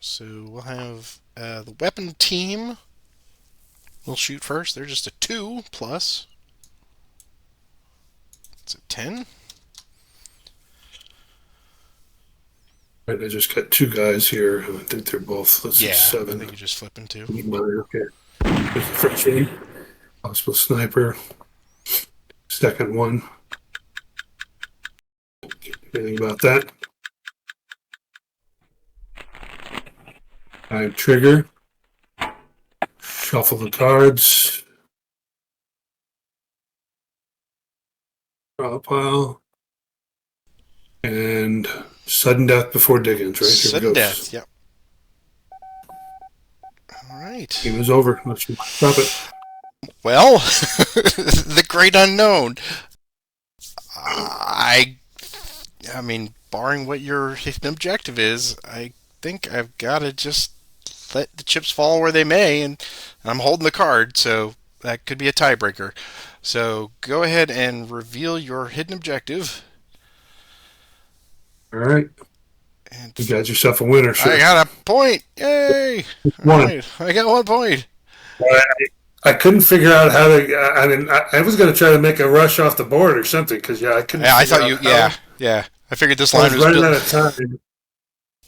So we'll have the weapon team. We'll shoot first. They're just a 2 plus. It's a 10. Right, I just got 2 guys here. I think they're both, let's see, 7. I think you're just flipping 2. Okay. Here's the first one. Possible sniper. Second one. Anything about that? I trigger. Shuffle the cards. Draw a pile. And sudden death before Dickens, right? Sudden death, yep. All right. He was over. Let's stop it. Well, the great unknown. I mean, barring what your hidden objective is, I think I've got to just let the chips fall where they may, and I'm holding the card, so that could be a tiebreaker. So go ahead and reveal your hidden objective. All right. And You got yourself a winner, sir. I got a point. Yay! All right. I got 1 point. I couldn't figure out how to. I mean, I was going to try to make a rush off the board or something because I couldn't. Yeah, I thought you. Yeah. I figured this line was running built. out of time,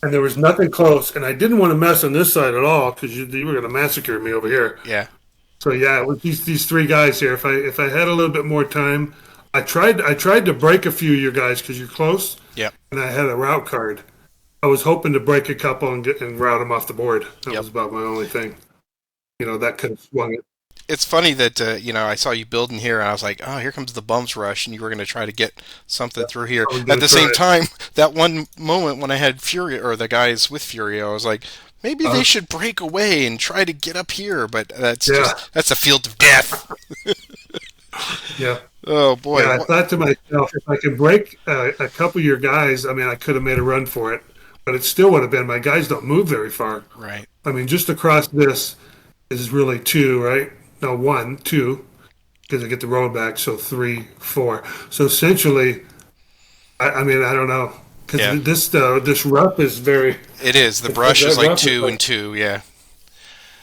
and there was nothing close, and I didn't want to mess on this side at all because you were going to massacre me over here. Yeah. So yeah, with these 3 guys here, if I had a little bit more time, I tried to break a few of your guys because you're close, Yep. and I had a route card. I was hoping to break a couple and route them off the board. That Yep. was about my only thing. That could have swung it. It's funny that I saw you building here, and I was like, "Oh, here comes the bumps rush," and you were going to try to get something through here. I was At gonna the try same it. time, that one moment when I had Fury or the guys with Fury, I was like, maybe they Uh, should break away and try to get up here, but yeah, that's a field of death. yeah, Oh boy. yeah. I thought to myself, if I could break a couple of your guys, I mean, I could have made a run for it, but it still would have been. My guys don't move very far. Right. I mean, just across this is really two, right? No, one, two, because I get the road back. So three, four. So essentially, I mean, I don't know, Yeah. because this rough is very. It is. The brush is That like rough is two like, and two. Yeah.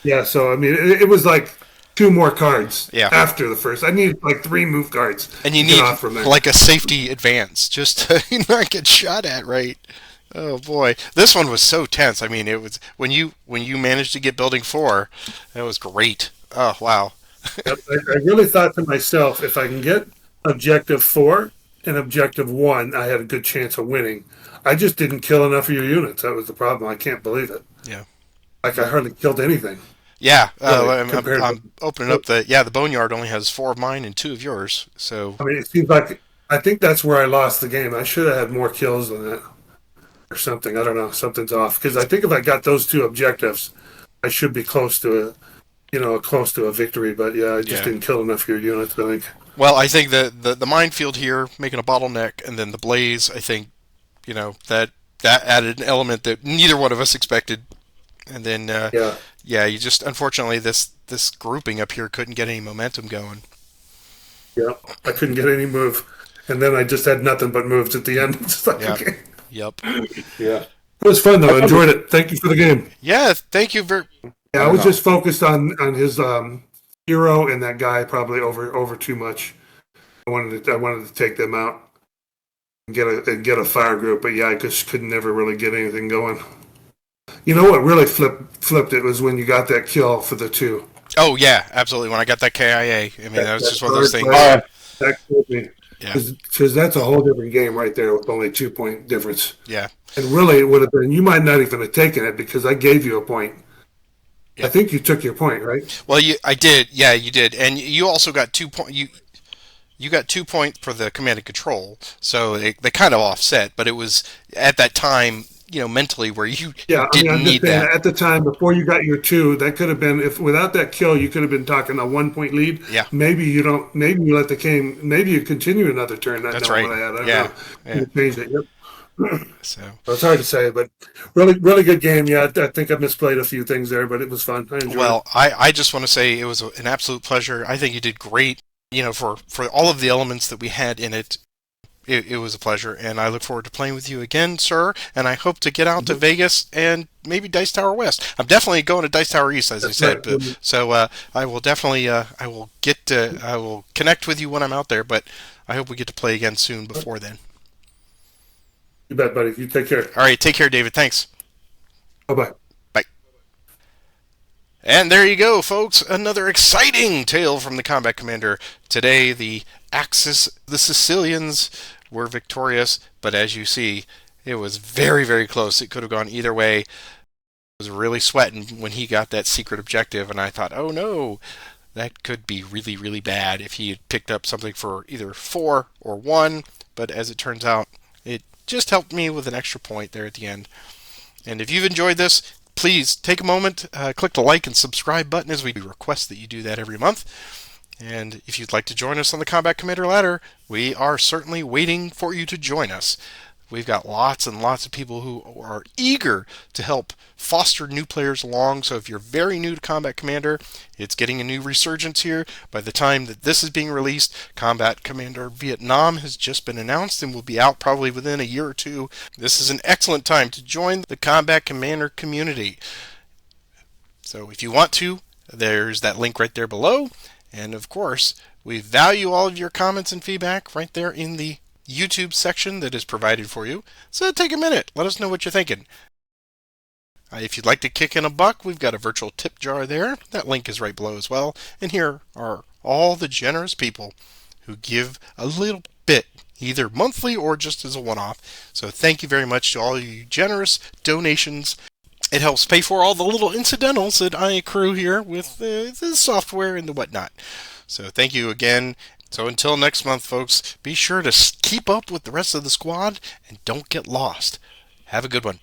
yeah. So I mean, it was like two more cards Yeah. after the first. I need like three move cards And you to get need off from there. like a safety advance just to not get shot at, right? Oh boy, this one was so tense. I mean, it was when you managed to get building four, that was great. Oh wow. Yep, I really thought to myself, if I can get objective four and objective one, I had a good chance of winning. I just didn't kill enough of your units. That was the problem. I can't believe it. Yeah. Like I hardly killed anything, Yeah. really, I'm opening up the boneyard only has four of mine and two of yours. So I mean, it seems like I think that's where I lost the game. I should have had more kills than that or something. I don't know. Something's off because I think if I got those two objectives, I should be close to close to a victory. But yeah, I just yeah. didn't kill enough of your units. I think. Well, I think the minefield here making a bottleneck, and then the blaze. I think that added an element that neither one of us expected. And then Yeah, yeah, you just unfortunately this grouping up here couldn't get any momentum going. yeah. I couldn't get any move, and then I just had nothing but moves at the end. It's like Yeah. okay. Yep. Yeah. It was fun though. I enjoyed it. Thank you for the game. Yeah. Thank you very. Yeah, I I don't was know. just focused on his hero and that guy probably over too much. I wanted to take them out and get a fire group, but yeah, I just could never really get anything going. You know what really flipped it was when you got that kill for the two. Oh yeah, absolutely. When I got that KIA, I mean that was That just one of those third things. player, that killed me Yeah. because that's a whole different game right there with only 2 point difference. Yeah. And really, it would have been you might not even have taken it because I gave you a point. I Yeah. think you took your point, right? Well, I did. Yeah, you did, and you also got 2 point. You got 2 point for the command and control, so they kind of offset. But it was at that time, mentally where you Yeah, I mean, didn't I'm just need saying that. at the time before you got your two, that could have been if without that kill, you could have been talking a 1 point lead. Yeah, Maybe you don't. Maybe you let the game. Maybe you continue another turn. Not that's knowing right. what I had. I don't Yeah, know. yeah. You changed it. Yep. So Well, it's hard to say, but really, really good game. Yeah, I think I misplayed a few things there, but it was fun. I enjoyed it. well, I just want to say it was an absolute pleasure. I think you did great. For all of the elements that we had in it. It was a pleasure, and I look forward to playing with you again, sir. And I hope to get out to Vegas and maybe Dice Tower West. I'm definitely going to Dice Tower East, as I That's said. right. So I will definitely I will connect with you when I'm out there. But I hope we get to play again soon. Before then, You bet, buddy. You take care. all right. Take care, David. Thanks. Bye bye. Bye. And there you go, folks. Another exciting tale from the Combat Commander. Today, the Sicilians were victorious, but as you see, it was very, very close. It could have gone either way. I was really sweating when he got that secret objective, and I thought, oh no, that could be really, really bad if he had picked up something for either 4 or 1. But as it turns out, it just helped me with an extra point there at the end. And if you've enjoyed this, please take a moment, click the like and subscribe button as we request that you do that every month. And if you'd like to join us on the Combat Commander ladder, we are certainly waiting for you to join us. We've got lots and lots of people who are eager to help foster new players along. So if you're very new to Combat Commander, it's getting a new resurgence here. By the time that this is being released, Combat Commander Vietnam has just been announced and will be out probably within a year or two. This is an excellent time to join the Combat Commander community. So if you want to, there's that link right there below. And of course, we value all of your comments and feedback right there in the YouTube section that is provided for you. So take a minute. Let us know what you're thinking. If you'd like to kick in a buck, we've got a virtual tip jar there. That link is right below as well. And here are all the generous people who give a little bit, either monthly or just as a one-off. So thank you very much to all you generous donations. It helps pay for all the little incidentals that I accrue here with the software and the whatnot. So thank you again. So until next month, folks, be sure to keep up with the rest of the squad and don't get lost. Have a good one.